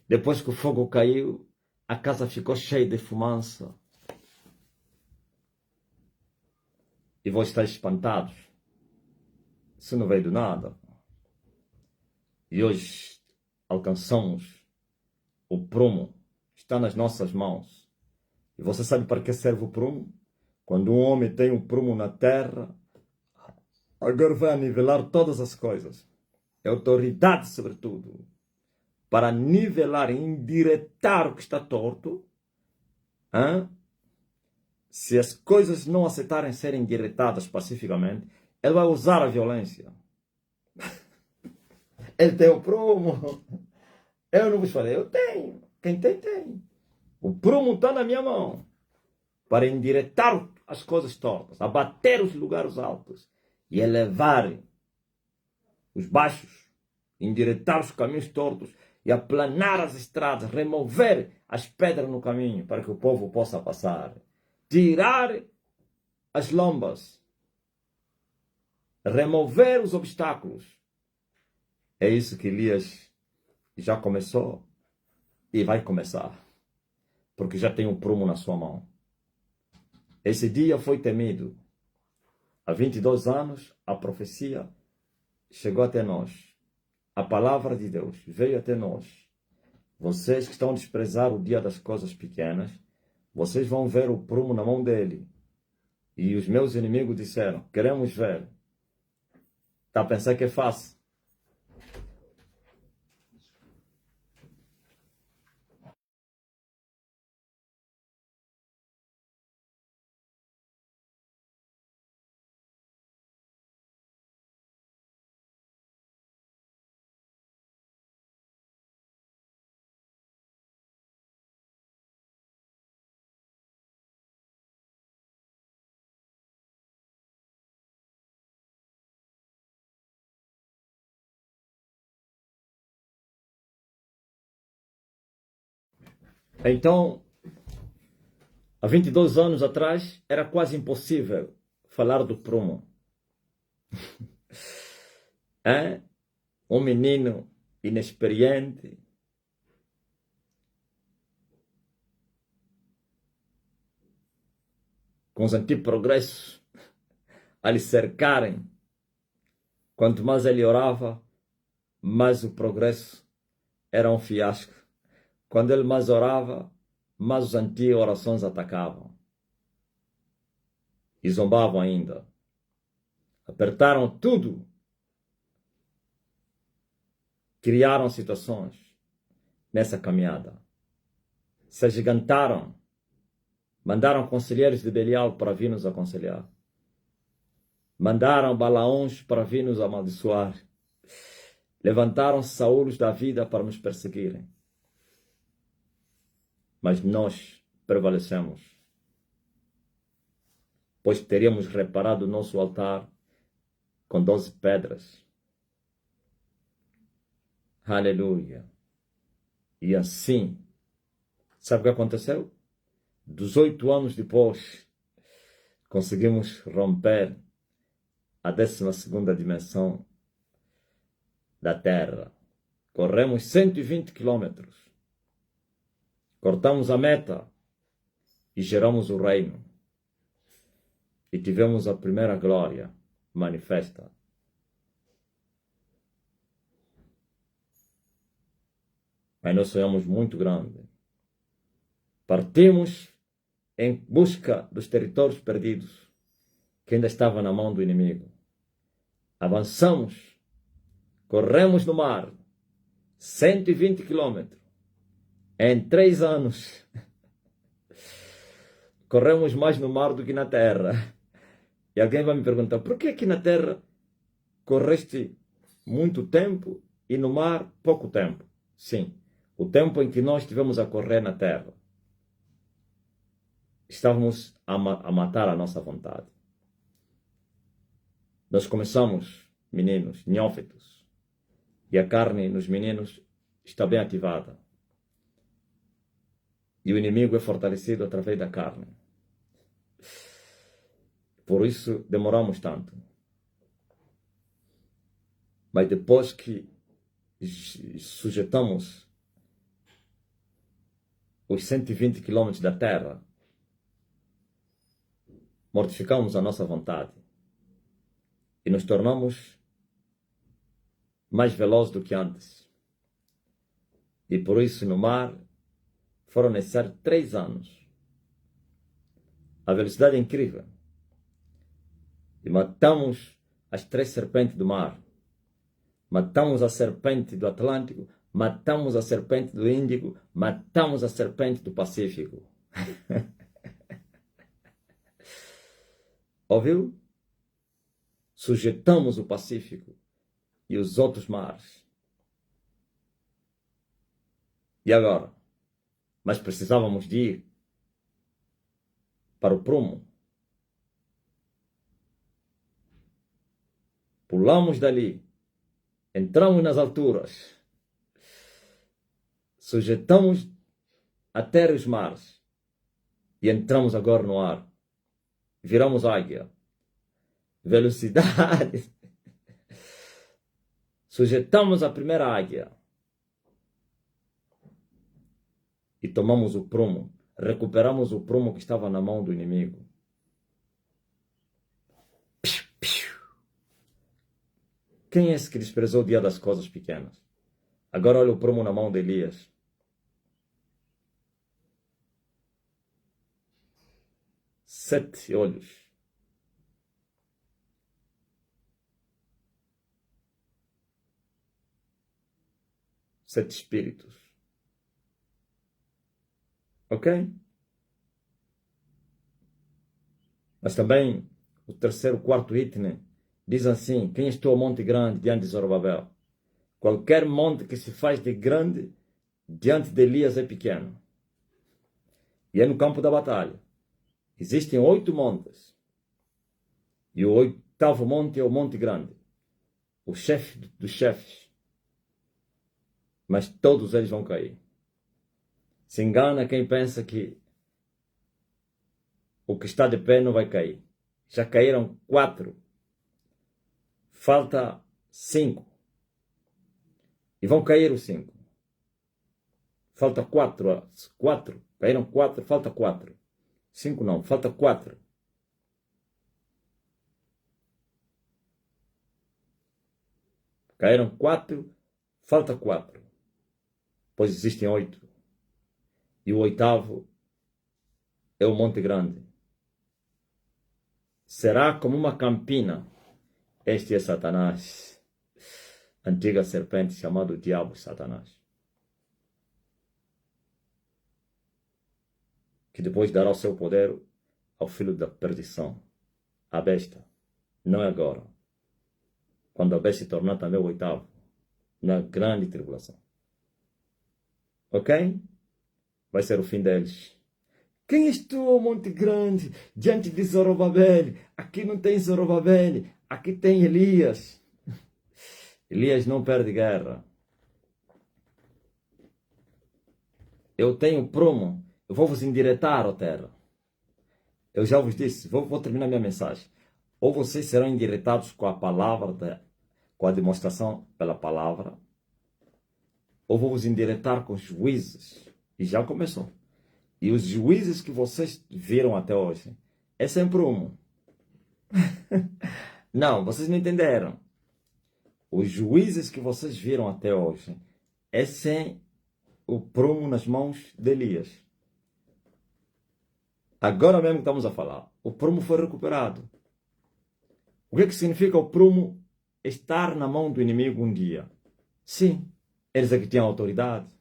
Depois que o fogo caiu, a casa ficou cheia de fumaça. E vós estáis espantados. Isso não veio do nada. E hoje alcançamos o prumo. Está nas nossas mãos. E você sabe para que serve o prumo? Quando um homem tem um prumo na terra, agora vai nivelar todas as coisas. É autoridade sobre tudo. Para nivelar, endireitar o que está torto. Se as coisas não aceitarem serem endireitadas pacificamente, ele vai usar a violência. Ele tem o prumo. Eu não vos falei, eu tenho. Quem tem, tem. O prumo está na minha mão. Para endireitar as coisas tortas, abater os lugares altos e elevar os baixos, endireitar os caminhos tortos e aplanar as estradas, remover as pedras no caminho para que o povo possa passar, tirar as lombas, remover os obstáculos. É isso que Elias já começou e vai começar, porque já tem um prumo na sua mão. Esse dia foi temido. Há 22 anos, a profecia chegou até nós. A palavra de Deus veio até nós. Vocês que estão a desprezar o dia das coisas pequenas, vocês vão ver o prumo na mão dele. E os meus inimigos disseram, queremos ver. Está a pensar que é fácil? Então, há 22 anos atrás, era quase impossível falar do prumo. É? Um menino inexperiente, com os antiprogressos a lhe cercarem. Quanto mais ele orava, mais o progresso era um fiasco. Quando ele mais orava, mais os anti-orações atacavam. E zombavam ainda. Apertaram tudo. Criaram situações nessa caminhada. Se agigantaram. Mandaram conselheiros de Belial para vir nos aconselhar. Mandaram balaões para vir nos amaldiçoar. Levantaram saúlos da vida para nos perseguirem. Mas nós prevalecemos, pois teríamos reparado o nosso altar com 12 pedras. Aleluia. E assim, sabe o que aconteceu? 18 anos depois, conseguimos romper a 12ª dimensão da Terra. Corremos 120 quilômetros. Cortamos a meta e geramos o reino. E tivemos a primeira glória manifesta. Mas nós sonhamos muito grande. Partimos em busca dos territórios perdidos, que ainda estavam na mão do inimigo. Avançamos, corremos no mar, 120 quilômetros, em 3 anos. Corremos mais no mar do que na terra. E alguém vai me perguntar, por que aqui na terra correste muito tempo e no mar pouco tempo? Sim, o tempo em que nós estivemos a correr na terra, estávamos a matar a nossa vontade. Nós começamos, meninos, neófitos, e a carne nos meninos está bem ativada. E o inimigo é fortalecido através da carne. Por isso demoramos tanto. Mas depois que sujeitamos os 120 quilômetros da terra, mortificamos a nossa vontade e nos tornamos mais velozes do que antes. E por isso no mar foram necessários 3 anos. A velocidade é incrível. E matamos as 3 serpentes do mar. Matamos a serpente do Atlântico, matamos a serpente do Índico, matamos a serpente do Pacífico. Ouviu? Sujeitamos o Pacífico e os outros mares. E agora? Mas precisávamos de ir para o prumo. Pulamos dali, entramos nas alturas, sujeitamos a terra e os mares e entramos agora no ar. Viramos águia. Velocidade. Sujeitamos a primeira águia e tomamos o prumo. Recuperamos o prumo que estava na mão do inimigo. Quem é esse que desprezou o dia das coisas pequenas? Agora olha o prumo na mão de Elias. Sete olhos. Sete espíritos. Ok? Mas também o terceiro, quarto item diz assim: quem estou ao monte grande diante de Zorobabel? Qualquer monte que se faz de grande diante de Elias é pequeno. E é no campo da batalha. Existem 8 montes. E o 8º monte é o Monte Grande. O chefe dos chefes. Mas todos eles vão cair. Se engana quem pensa que o que está de pé não vai cair. Já caíram 4. Falta 5. E vão cair os 5. Falta 4. 4. Caíram 4, falta 4. 5 não, falta 4. Caíram 4, falta 4. Pois existem 8. E o 8º é o Monte Grande. Será como uma campina. Este é Satanás, antiga serpente chamado Diabo Satanás, que depois dará o seu poder ao filho da perdição, a besta. Não é agora, quando a besta se tornar também o 8º, na grande tribulação. Ok? Vai ser o fim deles. Quem és tu, Monte Grande, diante de Zorobabel? Aqui não tem Zorobabel, aqui tem Elias. Elias não perde guerra. Eu tenho prumo, eu vou vos endireitar, ó terra. Eu já vos disse, vou terminar minha mensagem. Ou vocês serão endireitados com a palavra, com a demonstração pela palavra, ou vou vos endireitar com juízes. E já começou. E os juízes que vocês viram até hoje, é sempre um. Não, vocês não entenderam. Os juízes que vocês viram até hoje, é sem o prumo nas mãos de Elias. Agora mesmo que estamos a falar, o prumo foi recuperado. O que significa o prumo estar na mão do inimigo um dia? Sim, eles é que tinham autoridade.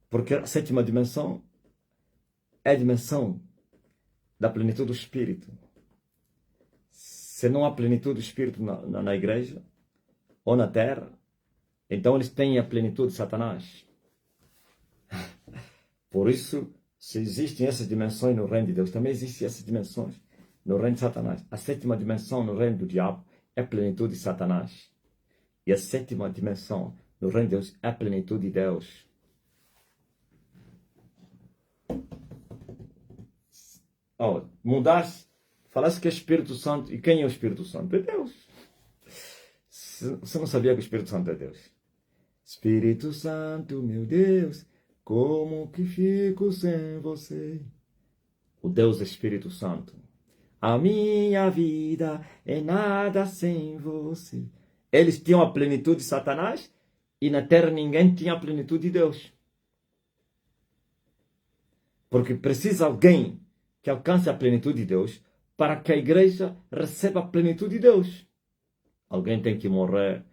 Porque a 7ª dimensão é a dimensão da plenitude do Espírito. Se não há plenitude do Espírito na igreja ou na terra, então eles têm a plenitude de Satanás. Por isso, se existem essas dimensões no reino de Deus, também existem essas dimensões no reino de Satanás. A 7ª dimensão no reino do diabo é a plenitude de Satanás. E a 7ª dimensão no reino de Deus é a plenitude de Deus. Mudaste, falaste que é Espírito Santo. E quem é o Espírito Santo? É Deus. Você não sabia que o Espírito Santo é Deus? Espírito Santo, meu Deus, como que fico sem você? O Deus é Espírito Santo. A minha vida é nada sem você. Eles tinham a plenitude de Satanás e na terra ninguém tinha a plenitude de Deus. Porque precisa alguém que alcance a plenitude de Deus para que a igreja receba a plenitude de Deus. Alguém tem que morrer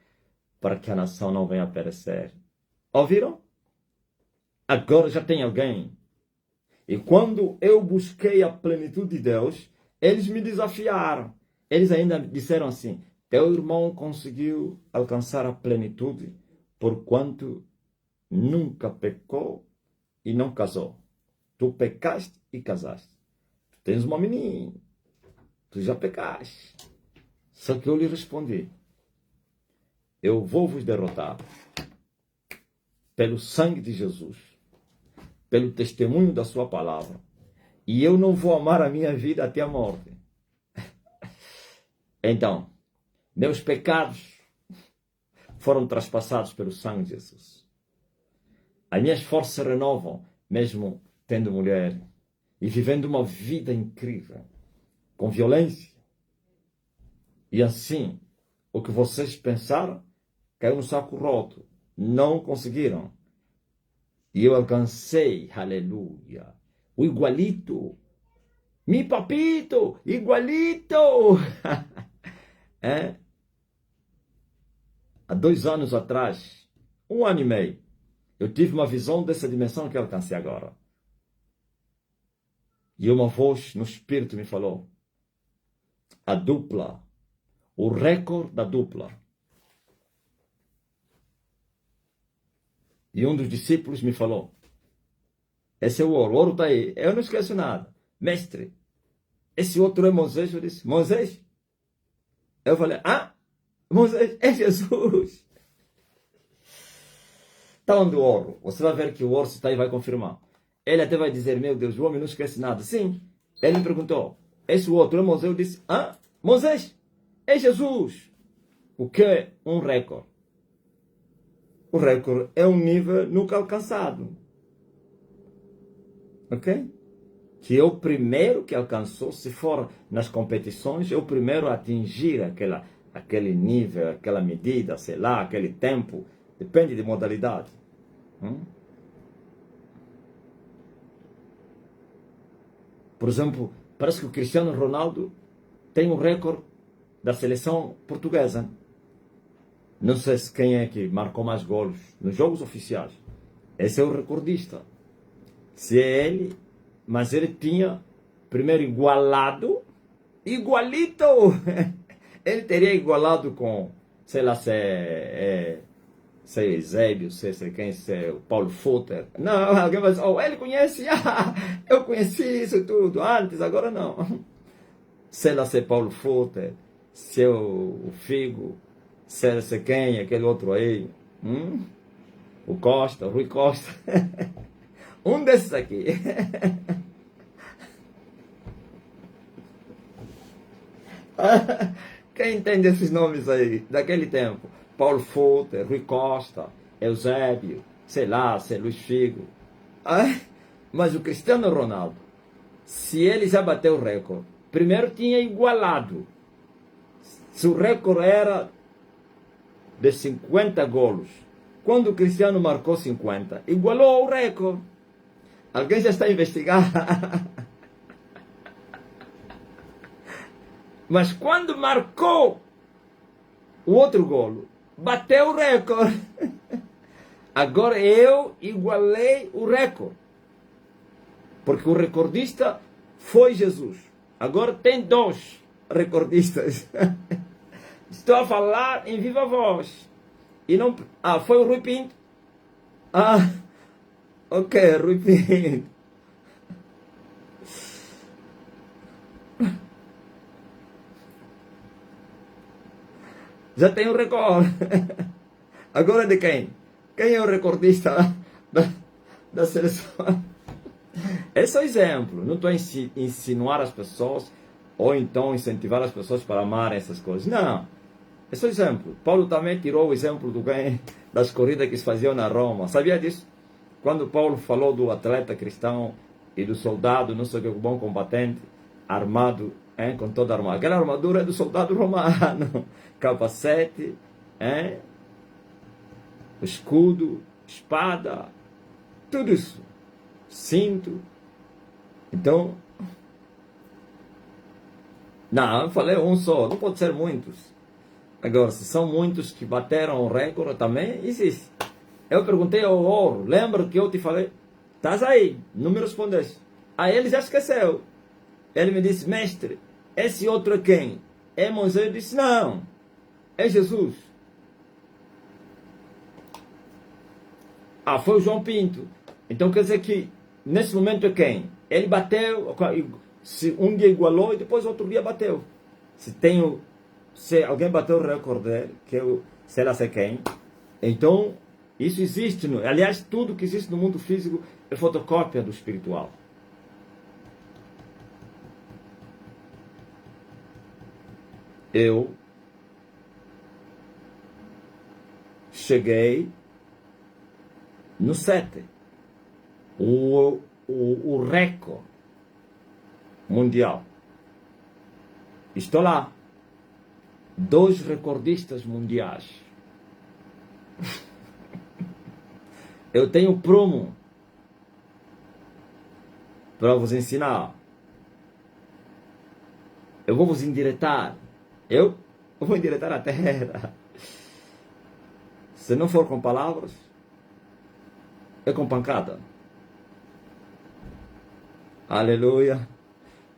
para que a nação não venha a perecer. Ouviram? Agora já tem alguém. E quando eu busquei a plenitude de Deus, eles me desafiaram. Eles ainda disseram assim: teu irmão conseguiu alcançar a plenitude porquanto nunca pecou e não casou. Tu pecaste e casaste. Tu tens uma menina. Tu já pecaste. Só que eu lhe respondi: eu vou vos derrotar pelo sangue de Jesus, pelo testemunho da sua palavra. E eu não vou amar a minha vida até a morte. Então, meus pecados foram traspassados pelo sangue de Jesus. As minhas forças se renovam, mesmo tendo mulher e vivendo uma vida incrível, com violência. E assim, o que vocês pensaram caiu no saco roto. Não conseguiram. E eu alcancei, aleluia, o igualito. Mi papito, igualito. É? Há 2 anos atrás, 1 ano e meio, eu tive uma visão dessa dimensão que eu alcancei agora. E uma voz no espírito me falou: a dupla, o recorde da dupla. E um dos discípulos me falou: esse é o ouro está aí. Eu não esqueço nada. Mestre, esse outro é Moisés? Eu disse: Moisés? Eu falei: Moisés é Jesus. Está onde o ouro? Você vai ver que o ouro está e vai confirmar. Ele até vai dizer, meu Deus, o homem não esquece nada. Sim, ele me perguntou, esse outro é Moisés? Eu disse, Moisés, é Jesus. O que é um recorde? O recorde é um nível nunca alcançado. Ok? Que é o primeiro que alcançou, se for nas competições, é o primeiro a atingir aquele nível, aquela medida, sei lá, aquele tempo. Depende de modalidade. Por exemplo, parece que o Cristiano Ronaldo tem um recorde da seleção portuguesa. Não sei se quem é que marcou mais golos nos jogos oficiais. Esse é o recordista. Se é ele, mas ele tinha primeiro igualado, igualito. Ele teria igualado com, sei lá, se é Eusébio, se é quem, se é o Paulo Futter. Não, alguém vai dizer, ele conhece, eu conheci isso tudo antes, agora não. Sei lá, se é Paulo Futter, se é o Figo, se é quem, aquele outro aí, o Costa, o Rui Costa. Um desses aqui. Quem entende esses nomes aí, daquele tempo? Paulo Futter, Rui Costa, Eusébio, sei lá, se é Luiz Figo. Mas o Cristiano Ronaldo, se ele já bateu o recorde, primeiro tinha igualado. Se o recorde era de 50 golos, quando o Cristiano marcou 50, igualou o recorde. Alguém já está a investigar? Mas quando marcou o outro golo, bateu o recorde. Agora eu igualei o recorde. Porque o recordista foi Jesus. Agora tem dois recordistas. Estou a falar em viva voz. E não... foi o Rui Pinto? Ok, Rui Pinto. Já tem o recorde. Agora de quem? Quem é o recordista da seleção? É só exemplo. Não estou a insinuar as pessoas ou então incentivar as pessoas para amarem essas coisas. Não. É só exemplo. Paulo também tirou o exemplo das corridas que se faziam na Roma. Sabia disso? Quando Paulo falou do atleta cristão e do soldado, não sei o que, o bom combatente, armado, com toda a armadura. Aquela armadura é do soldado romano. Capacete, escudo, espada, tudo isso. Cinto. Então, não, eu falei um só, não pode ser muitos. Agora, se são muitos que bateram o recorde, também existe. Eu perguntei ao ouro, lembra que eu te falei? Estás aí, não me respondeste. Aí ele já esqueceu. Ele me disse, mestre, esse outro é quem? É Moisés? Eu disse, não, é Jesus. Foi o João Pinto. Então quer dizer que, nesse momento é quem? Ele bateu, se um dia igualou e depois outro dia bateu. Se alguém bateu o recorde dele, que eu sei lá sei quem, então isso existe. Aliás, tudo que existe no mundo físico é fotocópia do espiritual. Eu cheguei no 7. O recorde mundial. Estou lá. 2 recordistas mundiais. Eu tenho prumo para vos ensinar. Eu vou vos endireitar. Eu vou endireitar a terra. Se não for com palavras, é com pancada. Aleluia.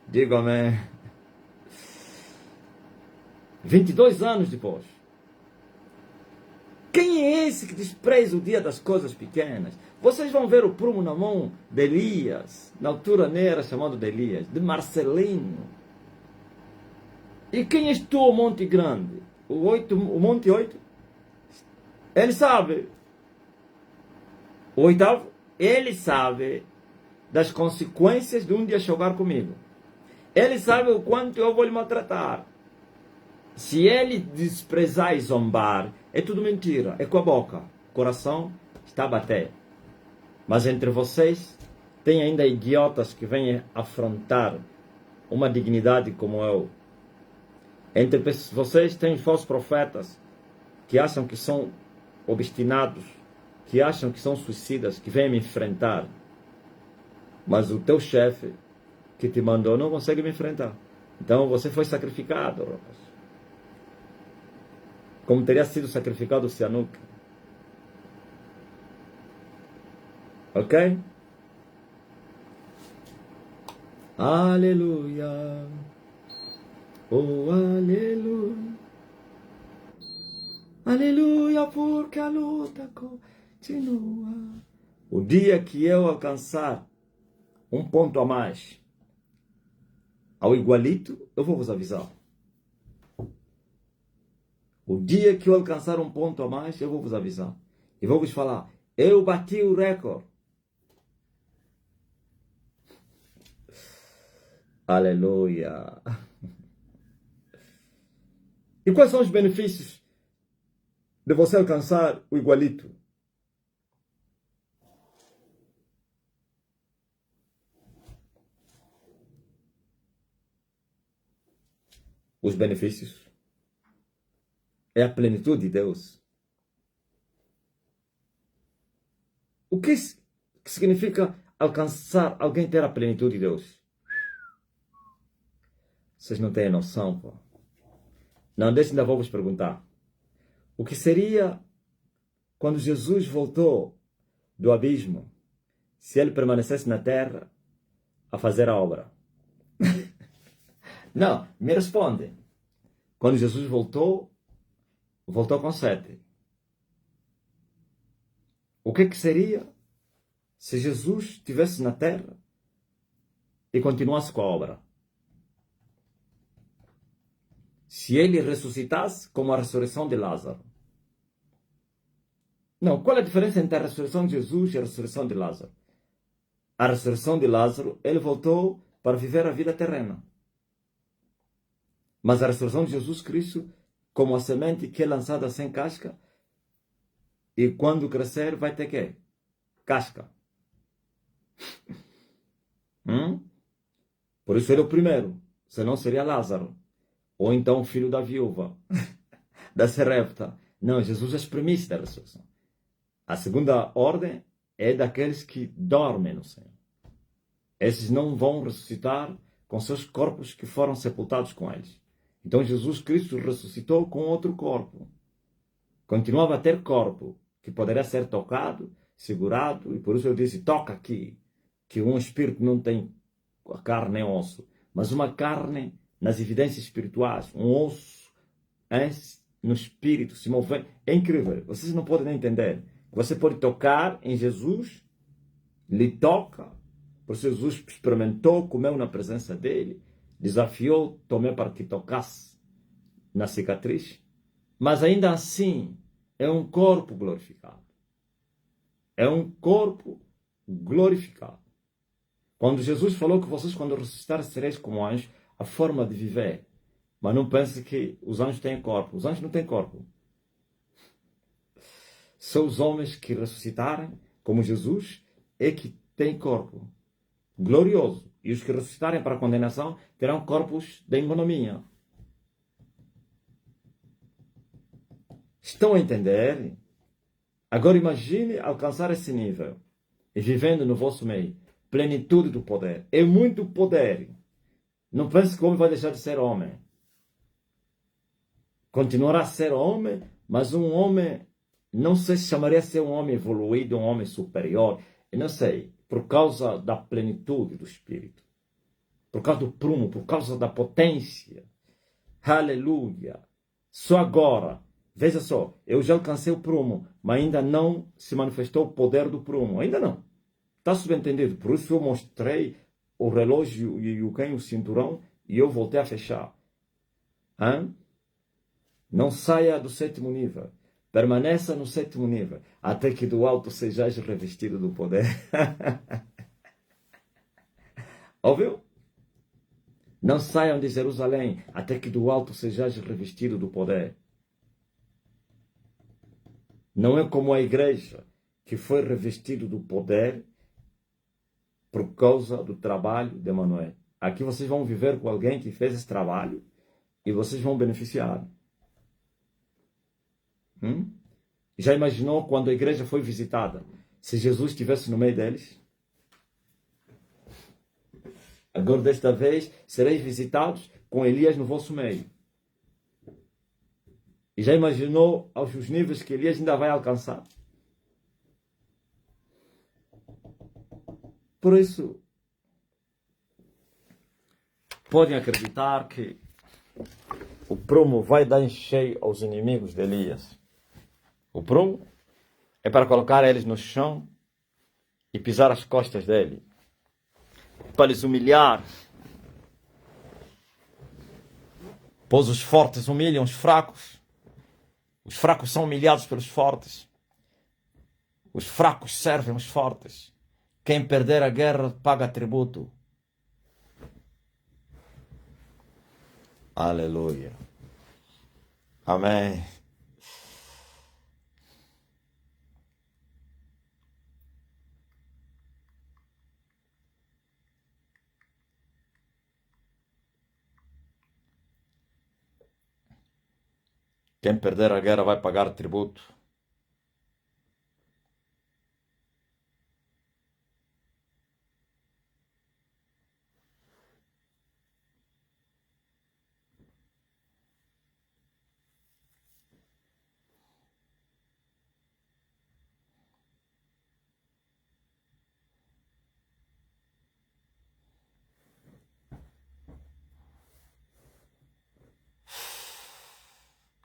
Digo amém. 22 anos depois. Quem é esse que despreza o dia das coisas pequenas? Vocês vão ver o prumo na mão de Elias. Na altura nem era chamado de Elias, de Marcelino. E quem és tu, o Monte Grande? O Monte 8? Ele sabe. O oitavo, ele sabe das consequências de um dia jogar comigo. Ele sabe o quanto eu vou lhe maltratar. Se ele desprezar e zombar, é tudo mentira, é com a boca. O coração está a bater. Mas entre vocês, tem ainda idiotas que vêm afrontar uma dignidade como eu. Entre vocês tem falsos profetas que acham que são obstinados, que acham que são suicidas, que vêm me enfrentar. Mas o teu chefe que te mandou não consegue me enfrentar. Então você foi sacrificado, rapaz. Como teria sido sacrificado o Sihanouk. Ok? Aleluia. Oh, aleluia. Aleluia, porque a luta continua. O dia que eu alcançar um ponto a mais ao igualito, eu vou vos avisar. O dia que eu alcançar um ponto a mais, eu vou vos avisar. E vou vos falar, eu bati o recorde. Aleluia. E quais são os benefícios de você alcançar o igualito? Os benefícios é a plenitude de Deus. O que significa alcançar, alguém ter a plenitude de Deus? Vocês não têm noção, pô. Não, deixa, ainda vou vos perguntar. O que seria quando Jesus voltou do abismo, se ele permanecesse na terra a fazer a obra? Não, me responde. Quando Jesus voltou, voltou com 7. O que seria se Jesus estivesse na terra e continuasse com a obra? Se ele ressuscitasse como a ressurreição de Lázaro. Não, qual é a diferença entre a ressurreição de Jesus e a ressurreição de Lázaro? A ressurreição de Lázaro, ele voltou para viver a vida terrena. Mas a ressurreição de Jesus Cristo, como a semente que é lançada sem casca, e quando crescer vai ter quê? Casca. Por isso ele é o primeiro, senão seria Lázaro. Ou então o filho da viúva, da Serepta. Não, Jesus é as primícias da ressurreição. A segunda ordem é daqueles que dormem no Senhor. Esses não vão ressuscitar com seus corpos que foram sepultados com eles. Então Jesus Cristo ressuscitou com outro corpo. Continuava a ter corpo, que poderia ser tocado, segurado, e por isso eu disse, toca aqui, que um espírito não tem a carne nem osso, mas uma carne nas evidências espirituais, um osso no espírito se mover. É incrível, vocês não podem nem entender. Você pode tocar em Jesus, lhe toca, porque Jesus experimentou, comeu na presença dele, desafiou, tomei para que tocasse na cicatriz, mas ainda assim é um corpo glorificado. É um corpo glorificado. Quando Jesus falou que vocês, quando ressuscitarem, sereis como anjos, a forma de viver. Mas não pense que os anjos têm corpo. Os anjos não têm corpo. São os homens que ressuscitarem, como Jesus, é que têm corpo glorioso. E os que ressuscitarem para a condenação terão corpos de ignomínia. Estão a entender? Agora imagine alcançar esse nível e vivendo no vosso meio. Plenitude do poder. É muito poder. Não pense que o homem vai deixar de ser homem. Continuará a ser homem, mas um homem, não sei se chamaria ser um homem evoluído, um homem superior. Eu não sei, por causa da plenitude do Espírito. Por causa do prumo, por causa da potência. Aleluia. Só agora, veja só, eu já alcancei o prumo, mas ainda não se manifestou o poder do prumo. Ainda não. Está subentendido. Por isso eu mostrei o relógio e o cinturão e eu voltei a fechar. Não saia do 7º nível. Permaneça no sétimo nível, até que do alto sejais revestido do poder. Ouviu? Não saiam de Jerusalém, até que do alto sejais revestido do poder. Não é como a igreja, que foi revestido do poder por causa do trabalho de Emanuel. Aqui vocês vão viver com alguém que fez esse trabalho e vocês vão beneficiar. Já imaginou quando a igreja foi visitada? Se Jesus estivesse no meio deles? Agora, desta vez, sereis visitados com Elias no vosso meio. E já imaginou aos níveis que Elias ainda vai alcançar? Por isso, podem acreditar que o prumo vai dar em cheio aos inimigos de Elias. O prumo é para colocar eles no chão e pisar as costas dele, para lhes humilhar. Pois os fortes humilham os fracos são humilhados pelos fortes, os fracos servem os fortes. Quem perder a guerra paga tributo. Aleluia. Amém. Quem perder a guerra vai pagar tributo.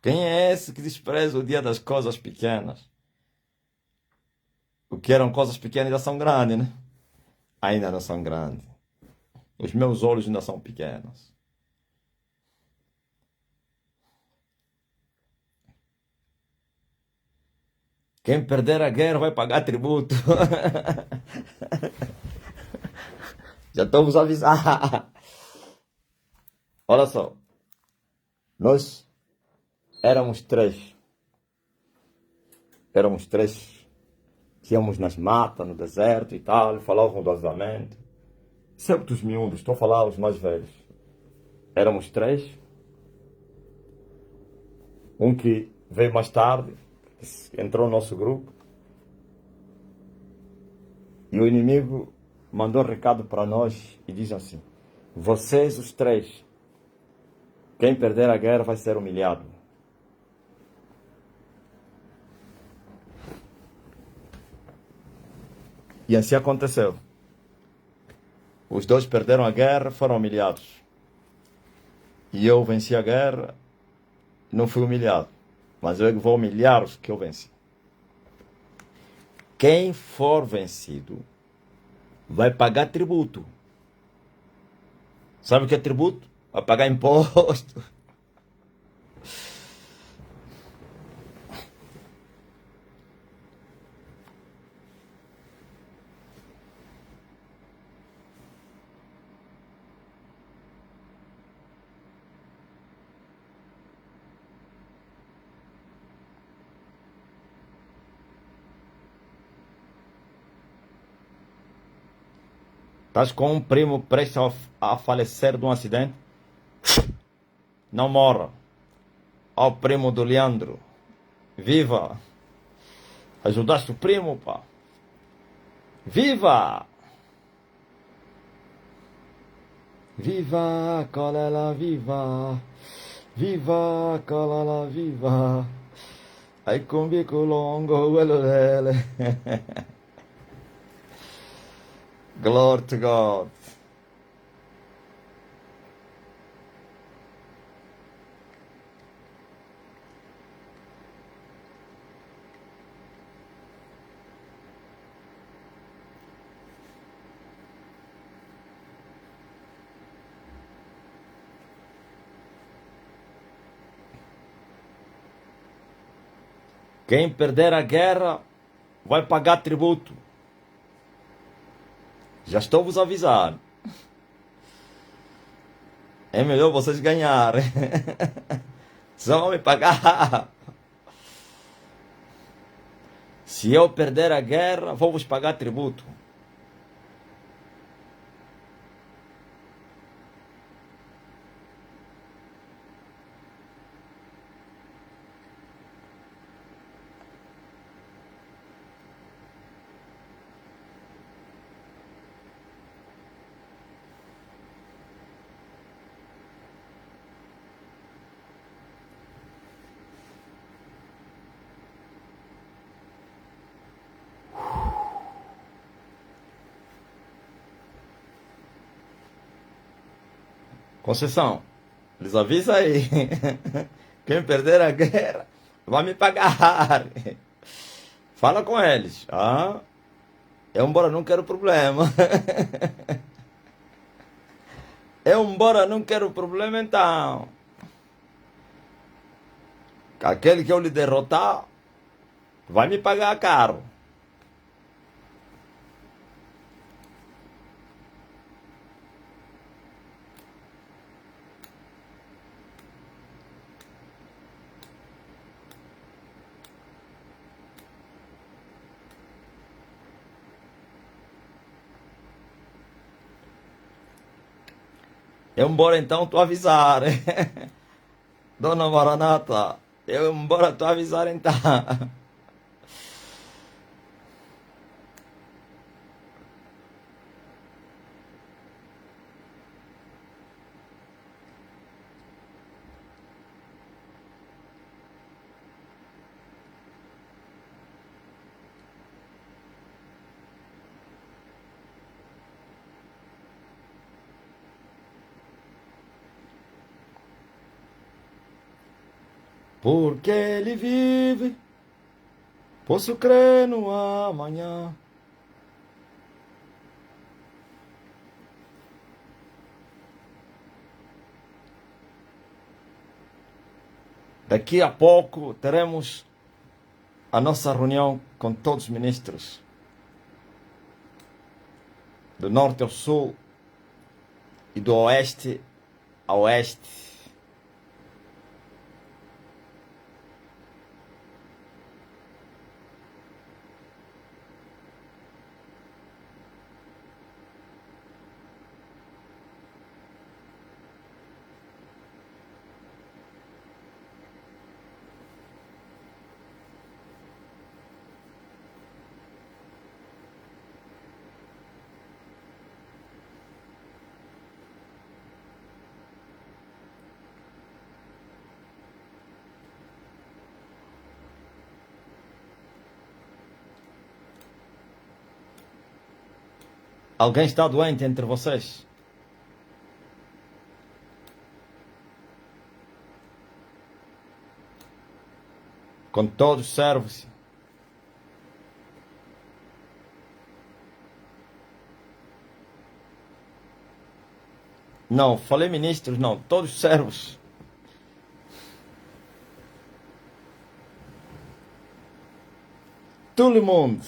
Quem é esse que despreza o dia das coisas pequenas? O que eram coisas pequenas já são grandes, né? Ainda não são grandes. Os meus olhos ainda são pequenos. Quem perder a guerra vai pagar tributo. Já estamos avisando. Olha só. Nós éramos três. Que íamos nas matas, no deserto e tal, falavam do avivamento. Sempre os miúdos, estou a falar os mais velhos. Éramos três. Um que veio mais tarde, entrou no nosso grupo. E o inimigo mandou recado para nós e diz assim: vocês os três, quem perder a guerra vai ser humilhado. E assim aconteceu. Os dois perderam a guerra, foram humilhados. E eu venci a guerra, não fui humilhado. Mas eu vou humilhar os que eu venci. Quem for vencido vai pagar tributo. Sabe o que é tributo? Vai pagar imposto. Estás com um primo prestes a falecer de um acidente? Não morra. Ó, o primo do Leandro. Viva! Ajudaste o primo, pá. Viva! Viva, colela, viva! Viva, colela, viva! Ai com bico longo, quello dele. Glory to God. Quem perder a guerra vai pagar tributo. Já estou vos avisar. É melhor vocês ganharem. Só vão me pagar. Se eu perder a guerra, vou vos pagar tributo. Conceição, eles avisam aí. Quem perder a guerra vai me pagar. Fala com eles. Ah, eu embora não quero problema. Eu embora não quero problema então. Aquele que eu lhe derrotar vai me pagar caro. Eu embora então tu avisar. Dona Maranata, eu embora tu avisar então. Porque ele vive, posso crer no amanhã. Daqui a pouco teremos a nossa reunião com todos os ministros, do norte ao sul e do oeste a oeste. Alguém está doente entre vocês? Com todos os servos. Não, falei ministros, não, todos os servos. Tout le monde.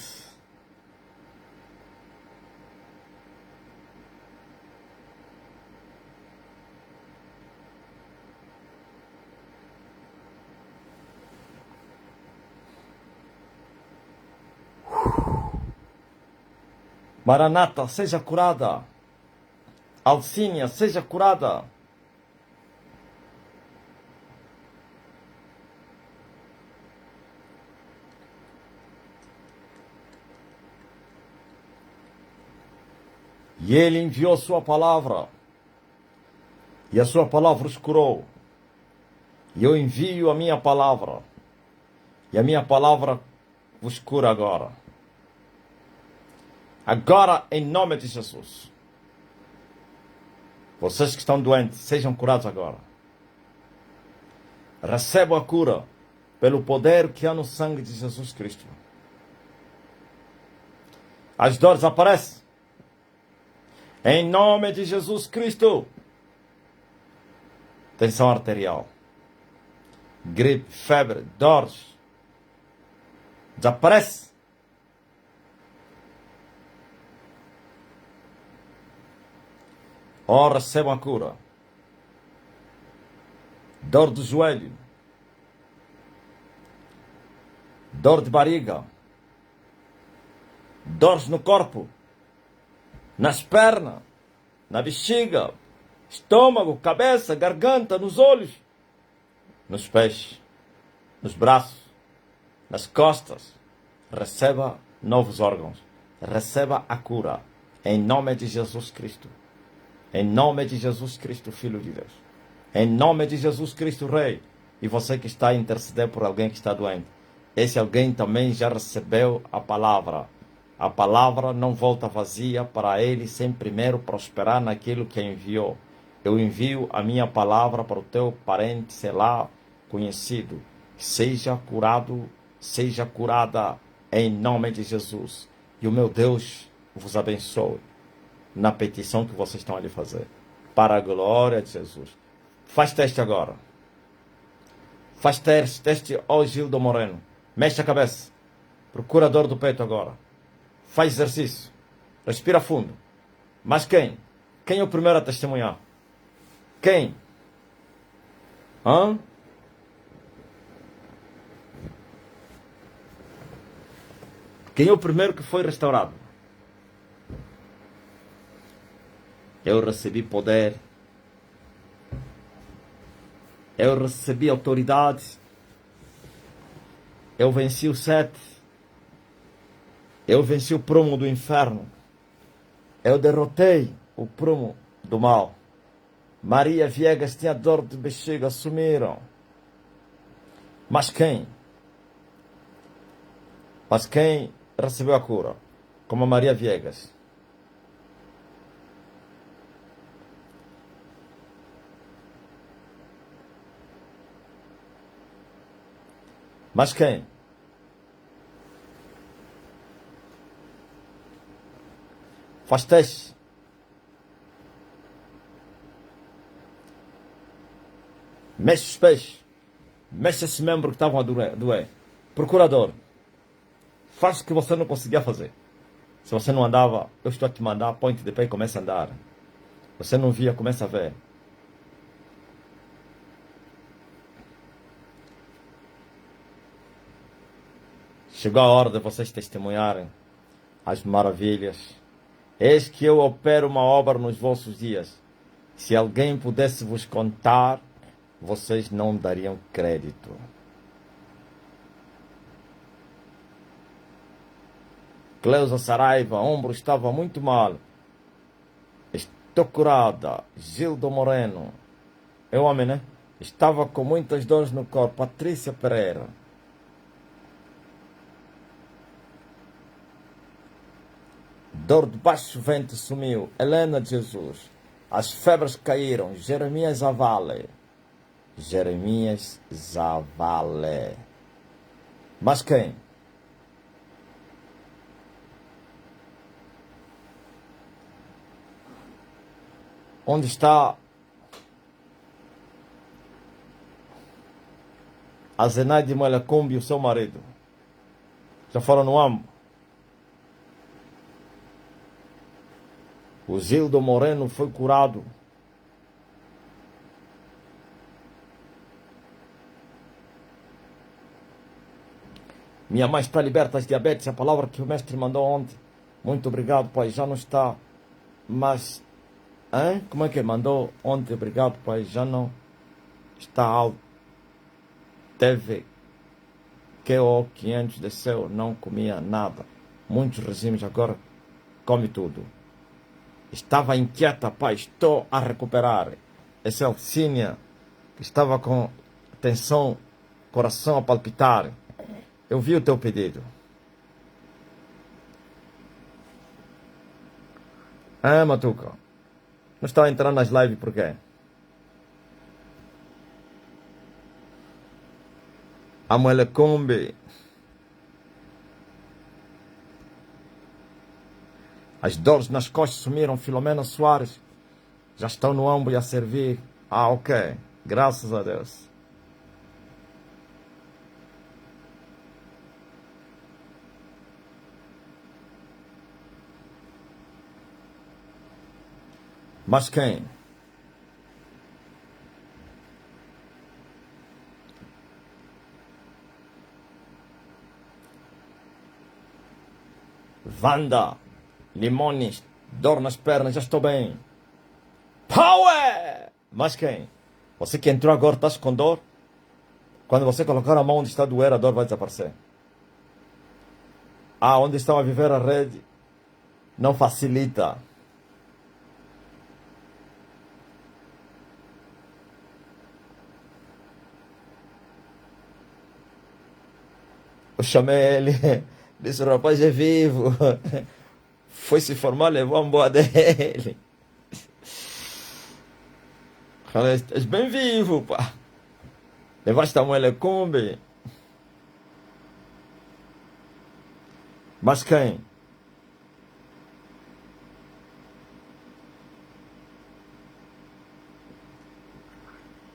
Maranata, seja curada. Alcínia, seja curada. E ele enviou sua palavra. E a sua palavra os curou. E eu envio a minha palavra. E a minha palavra vos cura agora. Agora, em nome de Jesus. Vocês que estão doentes, sejam curados agora. Recebam a cura pelo poder que há no sangue de Jesus Cristo. As dores aparecem. Em nome de Jesus Cristo. Tensão arterial. Gripe, febre, dores. Desaparece. Oh, recebam a cura. Dor do joelho. Dor de barriga. Dores no corpo. Nas pernas. Na bexiga. Estômago, cabeça, garganta, nos olhos. Nos pés. Nos braços. Nas costas. Receba novos órgãos. Receba a cura. Em nome de Jesus Cristo. Em nome de Jesus Cristo, Filho de Deus. Em nome de Jesus Cristo, Rei. E você que está a interceder por alguém que está doente. Esse alguém também já recebeu a palavra. A palavra não volta vazia para ele sem primeiro prosperar naquilo que enviou. Eu envio a minha palavra para o teu parente, sei lá, conhecido. Seja curado, seja curada em nome de Jesus. E o meu Deus vos abençoe na petição que vocês estão ali fazer. Para a glória de Jesus. Faz teste agora. Faz teste, ó Gildo Moreno. Mexe a cabeça. Procura a dor do peito agora. Faz exercício. Respira fundo. Mas quem? Quem é o primeiro a testemunhar? Quem? Hã? Quem é o primeiro que foi restaurado? Eu recebi poder. Eu recebi autoridade. Eu venci o 7. Eu venci o prumo do inferno. Eu derrotei o prumo do mal. Maria Viegas tinha dor de bexiga, sumiram. Mas quem? Mas quem recebeu a cura? Como a Maria Viegas. Mas quem? Faz teste. Mexe os pés. Mexe esse membro que estavam a doer. Procurador. Faz o que você não conseguia fazer. Se você não andava, eu estou a te mandar, põe-te de pé e começa a andar. Você não via, começa a ver. Chegou a hora de vocês testemunharem as maravilhas. Eis que eu opero uma obra nos vossos dias. Se alguém pudesse vos contar, vocês não dariam crédito. Cleusa Saraiva, ombro estava muito mal. Estou curada. Gildo Moreno. É homem, né? Estava com muitas dores no corpo. Patrícia Pereira. Dor de baixo vento sumiu. Helena de Jesus. As febres caíram. Jeremias Zavale. Jeremias Zavale. Mas quem? Onde está a Zenaide Malacumbi e o seu marido? Já foram no AMBO? O Gildo Moreno foi curado. Minha mãe está liberta de diabetes, a palavra que o mestre mandou ontem. Muito obrigado, pai. Já não está, mas... Hein? Como é que mandou ontem? Obrigado, pai. Já não está alto. Teve QO 500, desceu, não comia nada. Muitos regimes, agora come tudo. Estava inquieta, pai. Estou a recuperar. Essa Alcínia, que estava com tensão, coração a palpitar. Eu vi o teu pedido. Matuca. Não está a entrar nas lives por quê? A Moelecombe. As dores nas costas sumiram. Filomena Soares. Já estão no ombro e a servir. Ok. Graças a Deus. Mas quem? Wanda, Limones, dor nas pernas, já estou bem. Power! Mas quem? Você que entrou agora, está com dor? Quando você colocar a mão onde está a doer, a dor vai desaparecer. Ah, onde estão a viver a rede, não facilita. Eu chamei ele, disse, o rapaz é vivo. Foi se formar, levou a boa dele. Falei, estás bem vivo, pá. Levaste a moelecumbe. Mas quem?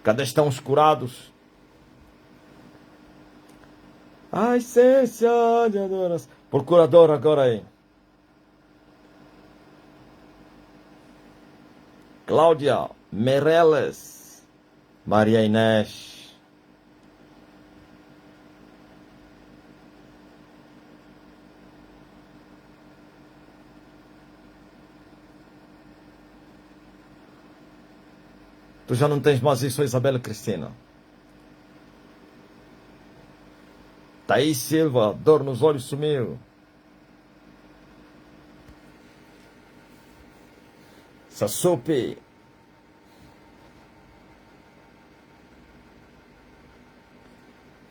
Cadê estão os curados? A essência de adoração. Procurador agora aí. Cláudia Meirelles. Maria Inês. Tu já não tens mais isso, Isabela Cristina. Thaís Silva, dor nos olhos sumiu. Sassupi.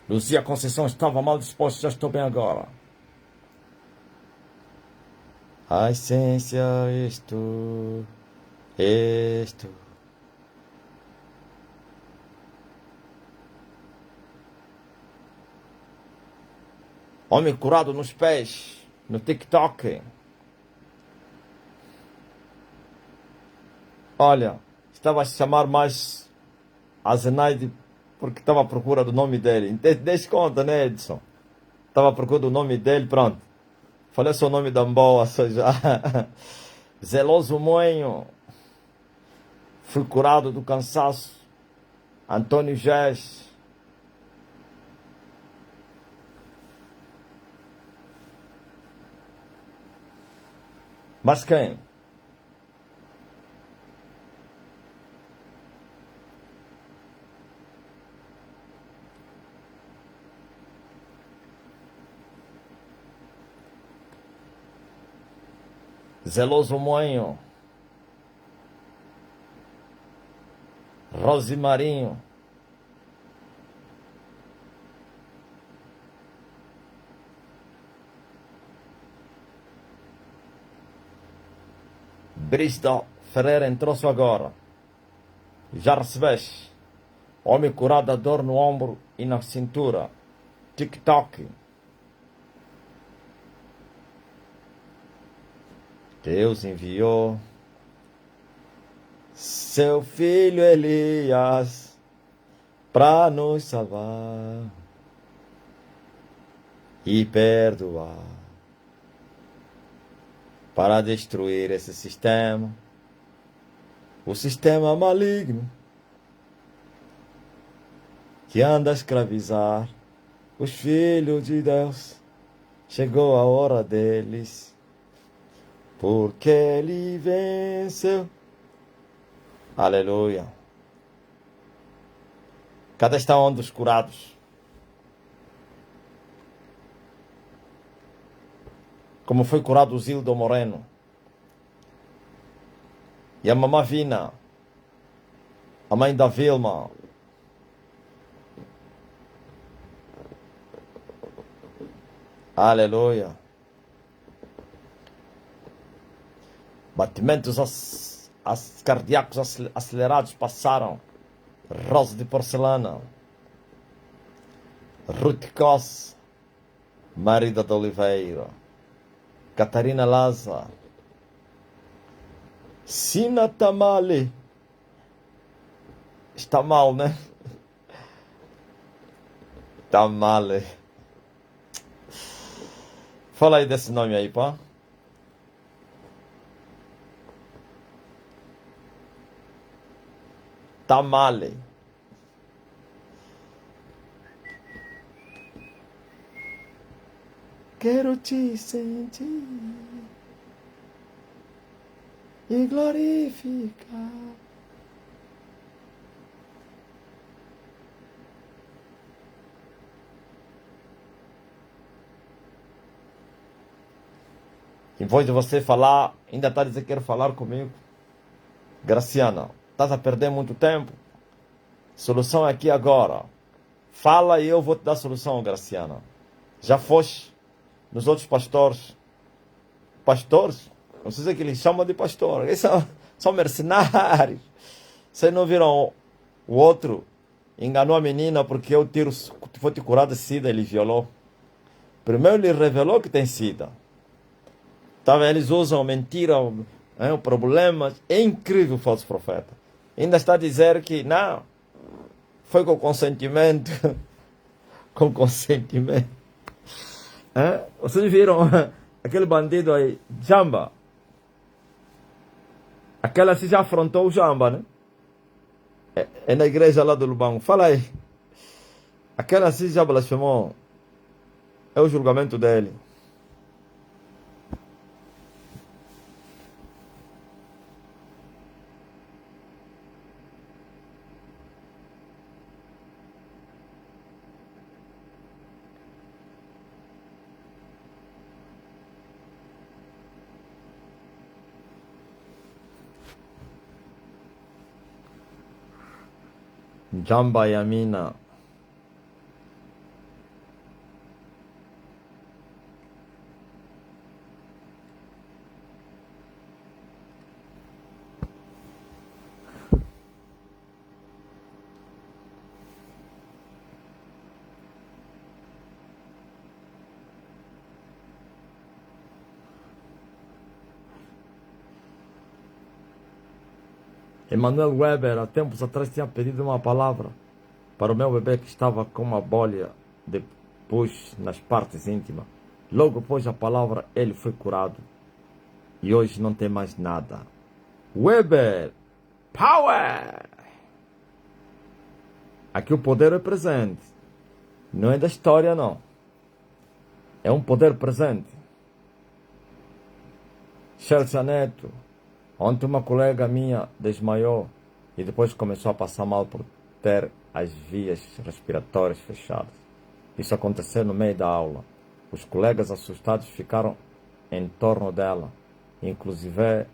Luzia Conceição estava mal disposta, já estou bem agora. A essência, isto. Homem curado nos pés, no TikTok. Olha, estava a chamar mais a Zenaide porque estava à procura do nome dele. Desse conta, né, Edson? Estava à procura do nome dele, pronto. Falei seu nome da boa, já. Zeloso Moenho. Fui curado do cansaço. Antônio Gés. Mas quem? Zeloso Moenho. Rosimarinho. Brista Ferreira entrou-se agora. Já recebeste? Homem curado da dor no ombro e na cintura. TikTok. Deus enviou seu filho Elias para nos salvar e perdoar, para destruir esse sistema, o sistema maligno que anda a escravizar os filhos de Deus. Chegou a hora deles, porque ele venceu. Aleluia. Cadê estão os curados? Como foi curado o Zildo Moreno. E a mamã Vina, a mãe da Vilma. Aleluia. Batimentos cardíacos acelerados passaram. Rosa de porcelana. Ruth Coss, Marida de Oliveira. Catarina Laza. Sina Tamale. Está mal, né? Tamale. Fala aí desse nome aí, pá. Tá male. Quero te sentir e glorificar. Em vez de você falar, ainda está a dizer que quer falar comigo. Graciana, estás a perder muito tempo. Solução é aqui agora. Fala e eu vou te dar a solução, Graciana. Já foste nos outros pastores. Pastores? Não sei se que eles chamam de pastor. Eles são mercenários. Vocês não viram o outro? Enganou a menina porque o tiro foi te curar de sida, ele violou. Primeiro ele revelou que tem sida. Tá, eles usam mentira, problemas. É incrível o falso profeta. Ainda está a dizer que não, foi com consentimento. Com consentimento. Vocês viram aquele bandido aí, Jamba? Aquela se já afrontou o Jamba, né? É na igreja lá do Lubango. Fala aí. Aquela se já blasfemou. É o julgamento dele. Jamba e a mina. Emanuel Weber, há tempos atrás, tinha pedido uma palavra para o meu bebê que estava com uma bolha depois nas partes íntimas. Logo após a palavra, ele foi curado. E hoje não tem mais nada. Weber, power! Aqui o poder é presente. Não é da história, não. É um poder presente. Chelsea Neto. Ontem uma colega minha desmaiou e depois começou a passar mal por ter as vias respiratórias fechadas. Isso aconteceu no meio da aula. Os colegas assustados ficaram em torno dela. Inclusive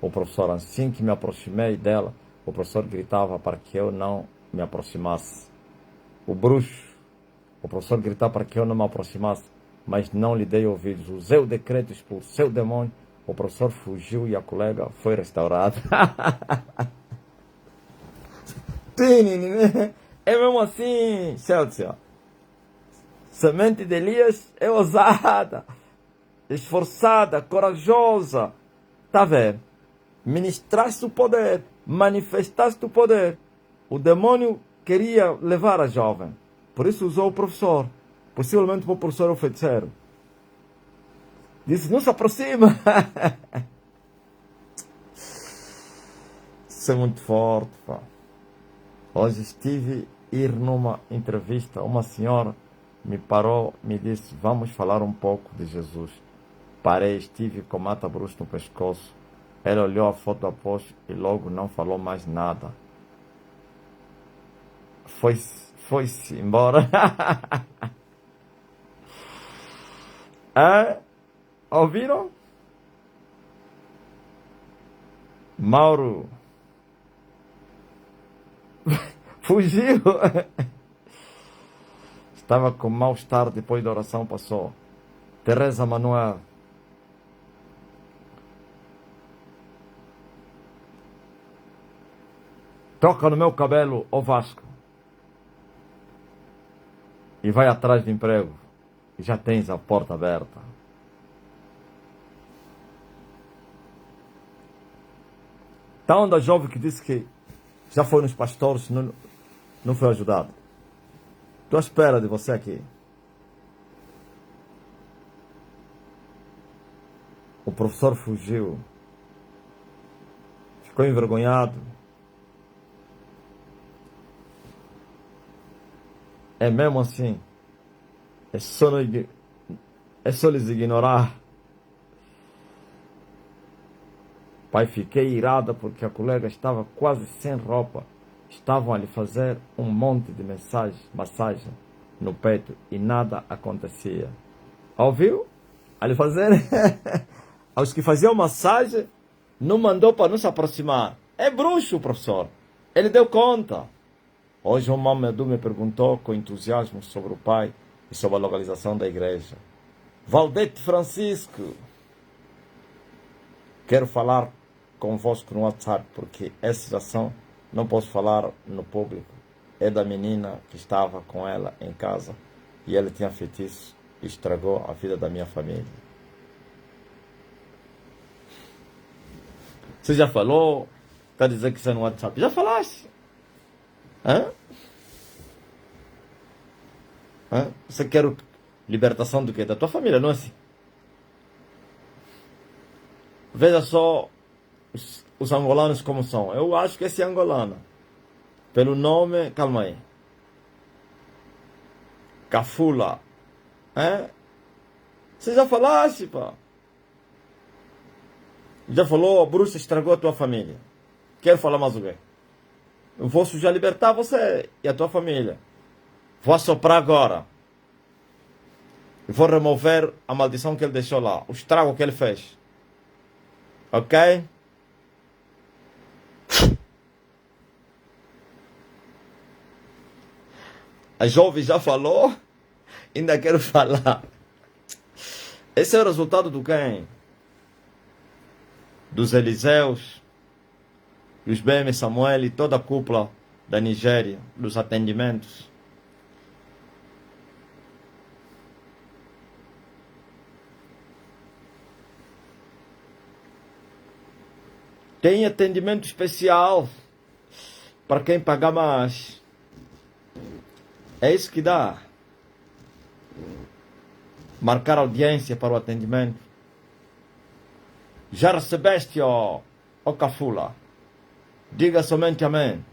o professor, assim que me aproximei dela, o professor gritava para que eu não me aproximasse. O bruxo, o professor gritava para que eu não me aproximasse, mas não lhe dei ouvidos. Usei o decreto, expulsei o demônio. O professor fugiu e a colega foi restaurada. É mesmo assim, Chelsea. Semente de Elias é ousada, esforçada, corajosa. Tá vendo? Ministraste o poder, manifestaste o poder. O demônio queria levar a jovem. Por isso usou o professor. Possivelmente o professor é o feiticeiro. Disse, não se aproxima. Isso é muito forte, pá. Hoje estive a ir numa entrevista. Uma senhora me parou, me disse, vamos falar um pouco de Jesus. Parei, estive com mata bruxa no pescoço. Ela olhou a foto do apóstolo e logo não falou mais nada. Foi-se embora. Ouviram? Mauro fugiu. Estava com mal-estar depois da oração, passou. Teresa Manuel. Toca no meu cabelo, ô Vasco. E vai atrás de emprego. E já tens a porta aberta. Tá onde a jovem que disse que já foi nos pastores, não foi ajudado. Estou à espera de você aqui. O professor fugiu. Ficou envergonhado. É mesmo assim. É só, é só lhes ignorar. Pai, fiquei irada porque a colega estava quase sem roupa. Estavam a lhe fazer um monte de massagem no peito e nada acontecia. Ouviu? A lhe fazer. Aos que faziam massagem, não mandou para não se aproximar. É bruxo, professor. Ele deu conta. Hoje o Mamedu me perguntou com entusiasmo sobre o pai e sobre a localização da igreja. Valdete Francisco, quero falar convosco no WhatsApp, porque essa situação não posso falar no público. É da menina que estava com ela em casa e ela tinha feitiço e estragou a vida da minha família. Você já falou? Está dizendo que isso é no WhatsApp. Já falaste? Hã? Hã? Você quer libertação do quê? Da tua família, não é assim? Veja só os angolanos como são. Eu acho que esse é angolano. Pelo nome, calma aí. Cafula. É? Você já falaste, pá. Já falou, a bruxa estragou a tua família. Quero falar mais o quê? Eu vou já libertar você e a tua família. Vou assoprar agora. E vou remover a maldição que ele deixou lá. O estrago que ele fez. Ok? A jovem já falou. Ainda quero falar. Esse é o resultado do quem? Dos Eliseus, dos BM Samuel e toda a cúpula da Nigéria, dos atendimentos. Tem atendimento especial para quem pagar mais. É isso que dá. Marcar audiência para o atendimento. Já recebeste, ó Cafula? Diga somente amém.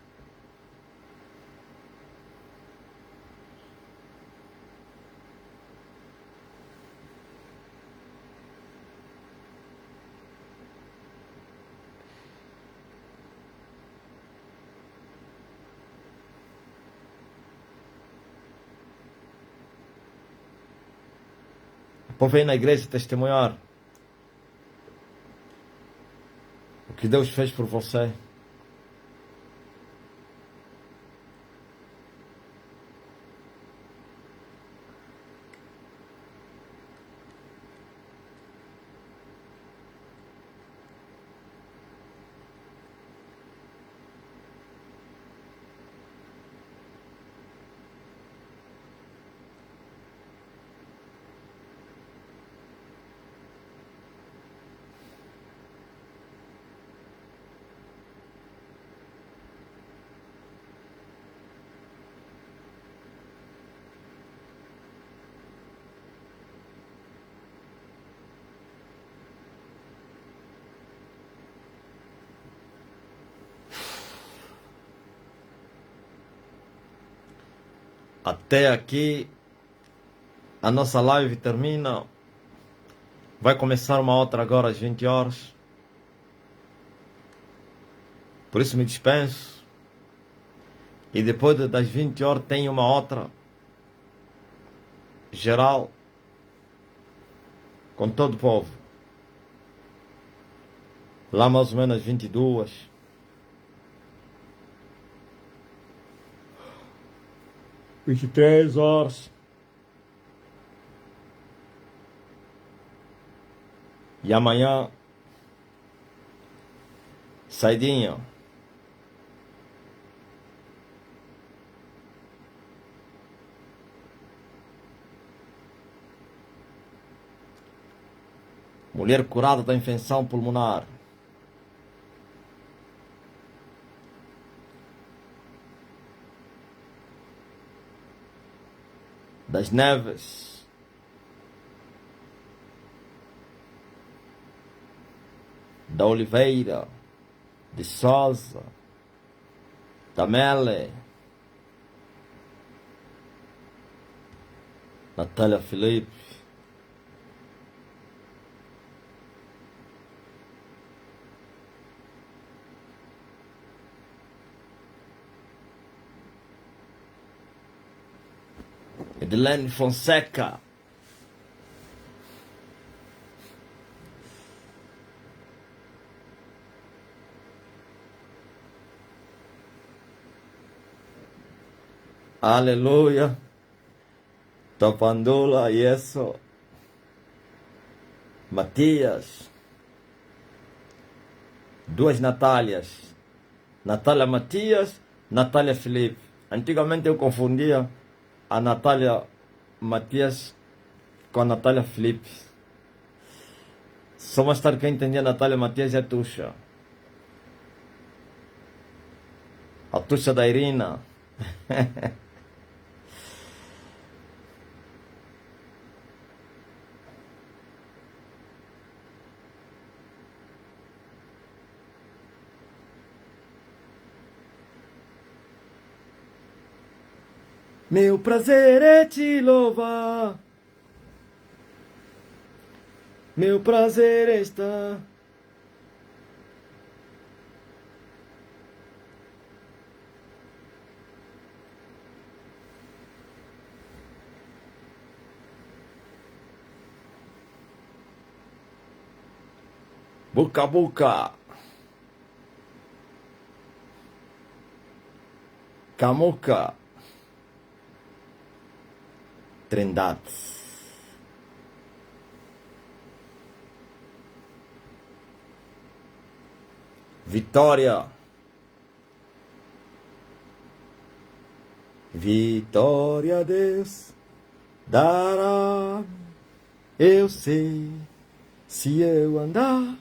O povo vem na igreja testemunhar o que Deus fez por você. Até aqui a nossa live termina. Vai começar uma outra agora às 20 horas. Por isso me dispenso. E depois das 20 horas tem uma outra geral com todo o povo. Lá mais ou menos às 22. 23 horas. E amanhã, saidinha. Mulher curada da infecção pulmonar. Das Neves. Da Oliveira. De Souza. Da Mele. Natália Felipe. Edilene Fonseca. Aleluia. Topandula, isso. Matias. Duas Natálias. Natália Matias, Natália Felipe. Antigamente eu confundia a Natália Matias com a Natália Felipe. Só mais tarde que eu entendi a Natália Matias é a Tuxa. A Tuxa da Irina. Meu prazer é te louvar. Meu prazer é estar. Buca Buca. Camuca. Trindade. Vitória. Vitória a Deus dará. Eu sei, se eu andar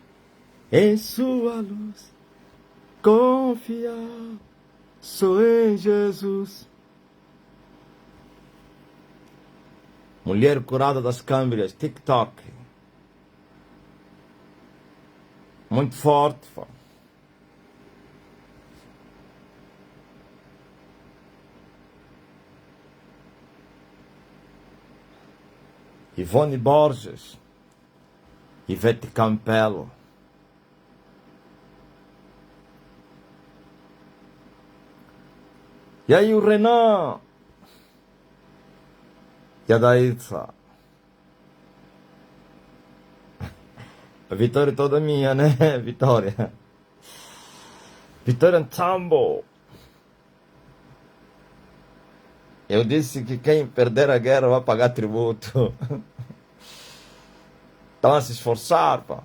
em sua luz, confiar sou em Jesus. Mulher curada das câmeras, TikTok. Muito forte. Ivone Borges. Ivete Campelo. E aí o Renan. E a Daísa. A vitória toda minha, né? Vitória. Vitória Tambo. Eu disse que quem perder a guerra vai pagar tributo. Estão a se esforçar, pá.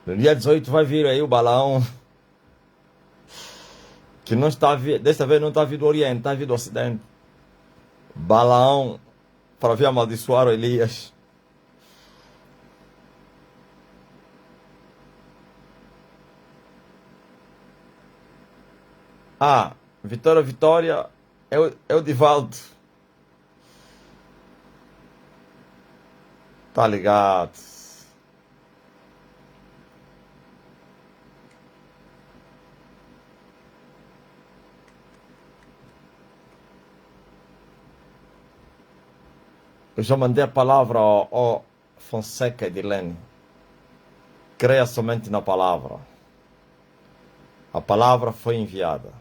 No dia 18 vai vir aí o balão. Que não está vindo, desta vez não está vindo do Oriente, está vindo do Ocidente. Balão para vir amaldiçoar o Elias. Ah, Vitória, Vitória, é o Divaldo. Tá ligado? Eu já mandei a palavra ao Fonseca e Edilene. Creia somente na palavra. A palavra foi enviada.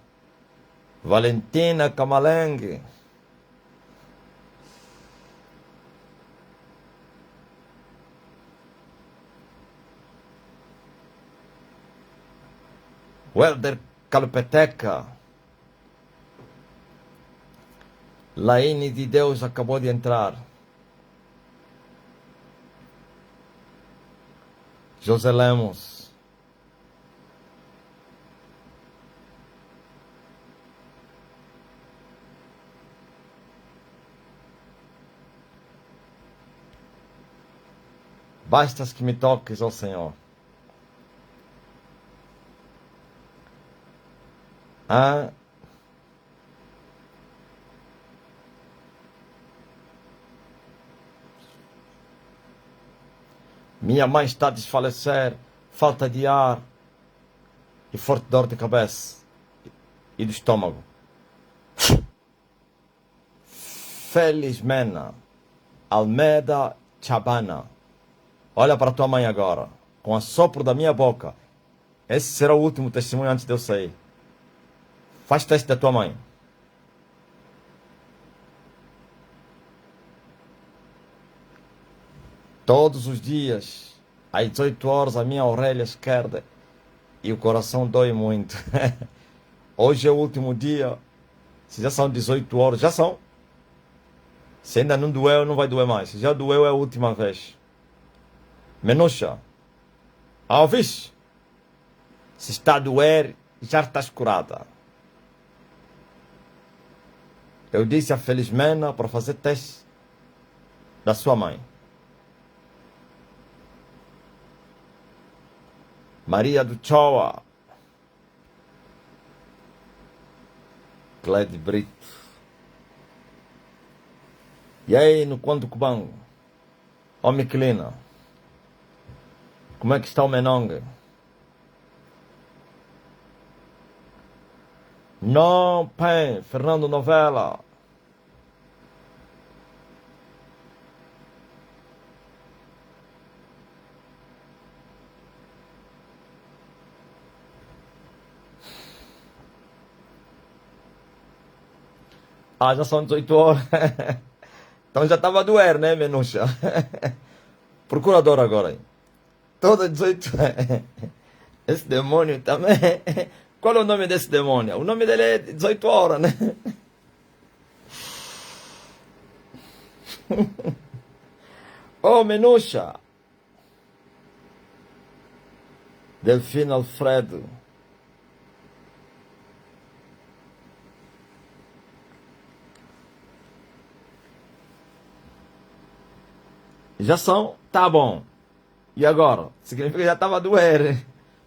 Valentina Kamalengue. Welder Calpeteca. Laine de Deus acabou de entrar. José Lemos. Bastas que me toques, ó Senhor. Ah, minha mãe está a desfalecer, falta de ar e forte dor de cabeça e do estômago. Felizmena Almeida Chabana. Olha para tua mãe agora, com o sopro da minha boca. Esse será o último testemunho antes de eu sair. Faz teste da tua mãe. Todos os dias, às 18 horas, a minha orelha esquerda e o coração dói muito. Hoje é o último dia. Se já são 18 horas, já são. Se ainda não doeu, não vai doer mais. Se já doeu, é a última vez. Menucha, ouvis? Se está a doer, já estás curada. Eu disse a Felizmena para fazer teste da sua mãe. Maria do Choa. Clede Brito. E aí, no Conto Cubango? Ó, Miquelina. Como é que está o Menongue? Não, pen, Fernando Novela. Ah, já são 18 horas. Então já estava a doer, né, Menucha? Procurador agora, hein? Toda 18 horas. Esse demônio também. Qual é o nome desse demônio? O nome dele é 18 horas, né? Oh, Menucha. Delfino Alfredo. Já são? Tá bom. E agora? Significa que já estava a doer.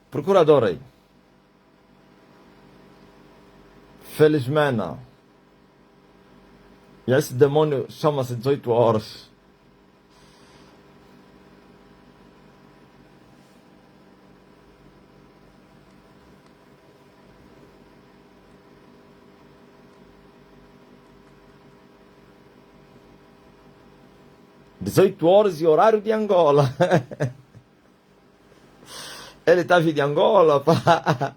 Procurador aí. Felizmena. E esse demônio chama-se 18 horas. $18 e horário de Angola. Ele está vindo de Angola, pá.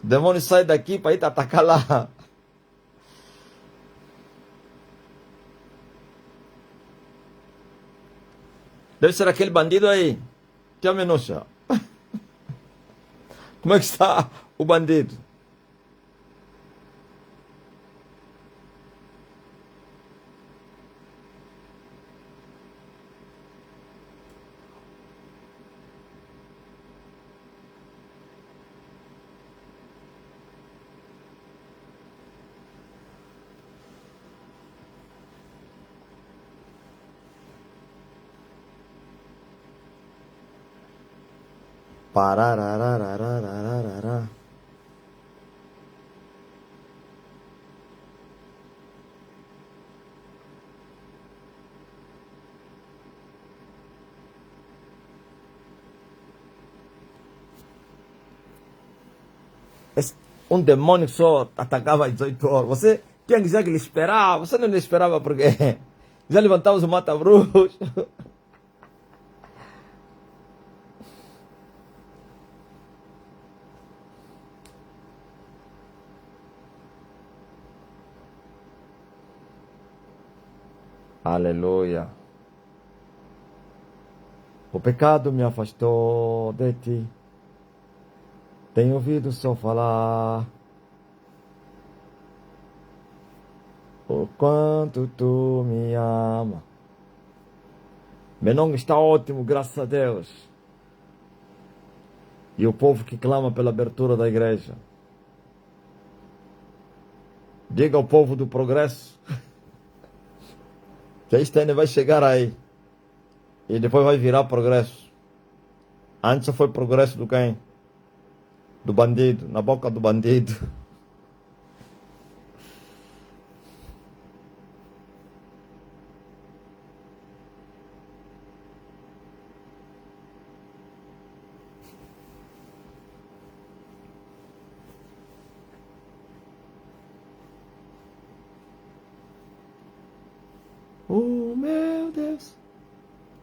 O demônio sai daqui para ir te atacar lá. Deve ser aquele bandido aí. Tia Menucha. Como é que está o bandido? Parararararararara. Um demônio só atacava às 18 horas. Você tinha que dizer que ele esperava. Você não lhe esperava porque já levantamos o mata-bruxo. Aleluia. O pecado me afastou de ti. Tenho ouvido só falar. O quanto tu me ama. Menong está ótimo, graças a Deus. E o povo que clama pela abertura da igreja. Diga ao povo do progresso que este ano vai chegar aí. E depois vai virar progresso. Antes só foi progresso do quem? Do bandido, na boca do bandido.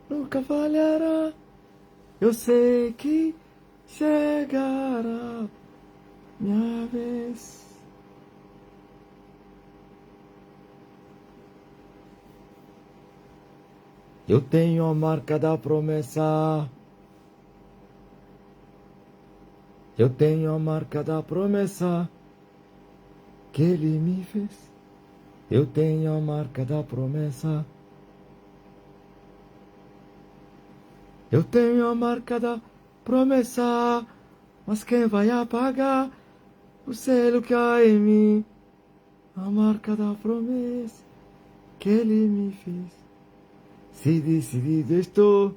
nunca falhará. Eu sei que chegará minha vez. Eu tenho a marca da promessa. Eu tenho a marca da promessa que ele me fez. Eu tenho a marca da promessa. Eu tenho a marca da promessa. Mas quem vai apagar o selo que há em mim? A marca da promessa que ele me fez. Se decidido estou.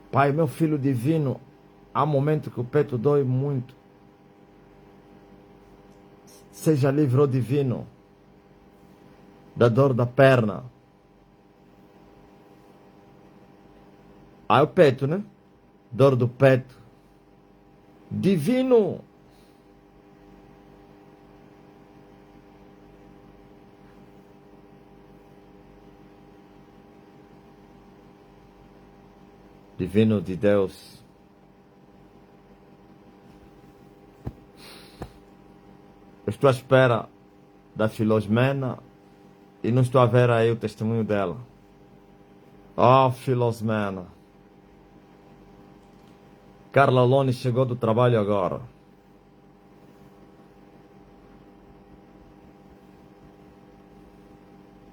Pai, meu filho divino, há momento que o peito dói muito. Seja livre, ó divino, da dor da perna. Ah, é o peito, né? Dor do peito. Divino. Divino de Deus. Eu estou à espera da Filosmena e não estou a ver aí o testemunho dela. Oh, Filosmena. Carla Lone chegou do trabalho agora.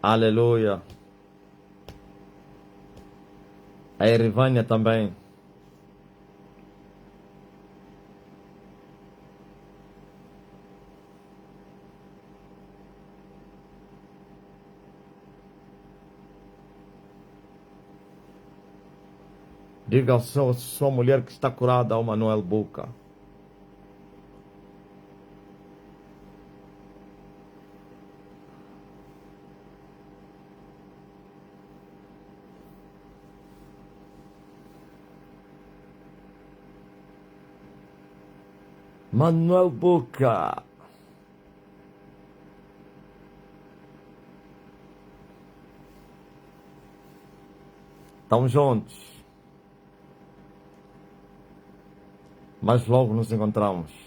Aleluia. A Erivânia também. Diga ao sua mulher que está curada, ao Manuel Buca. Manuel Buca. Estamos juntos. Mas logo nos encontramos.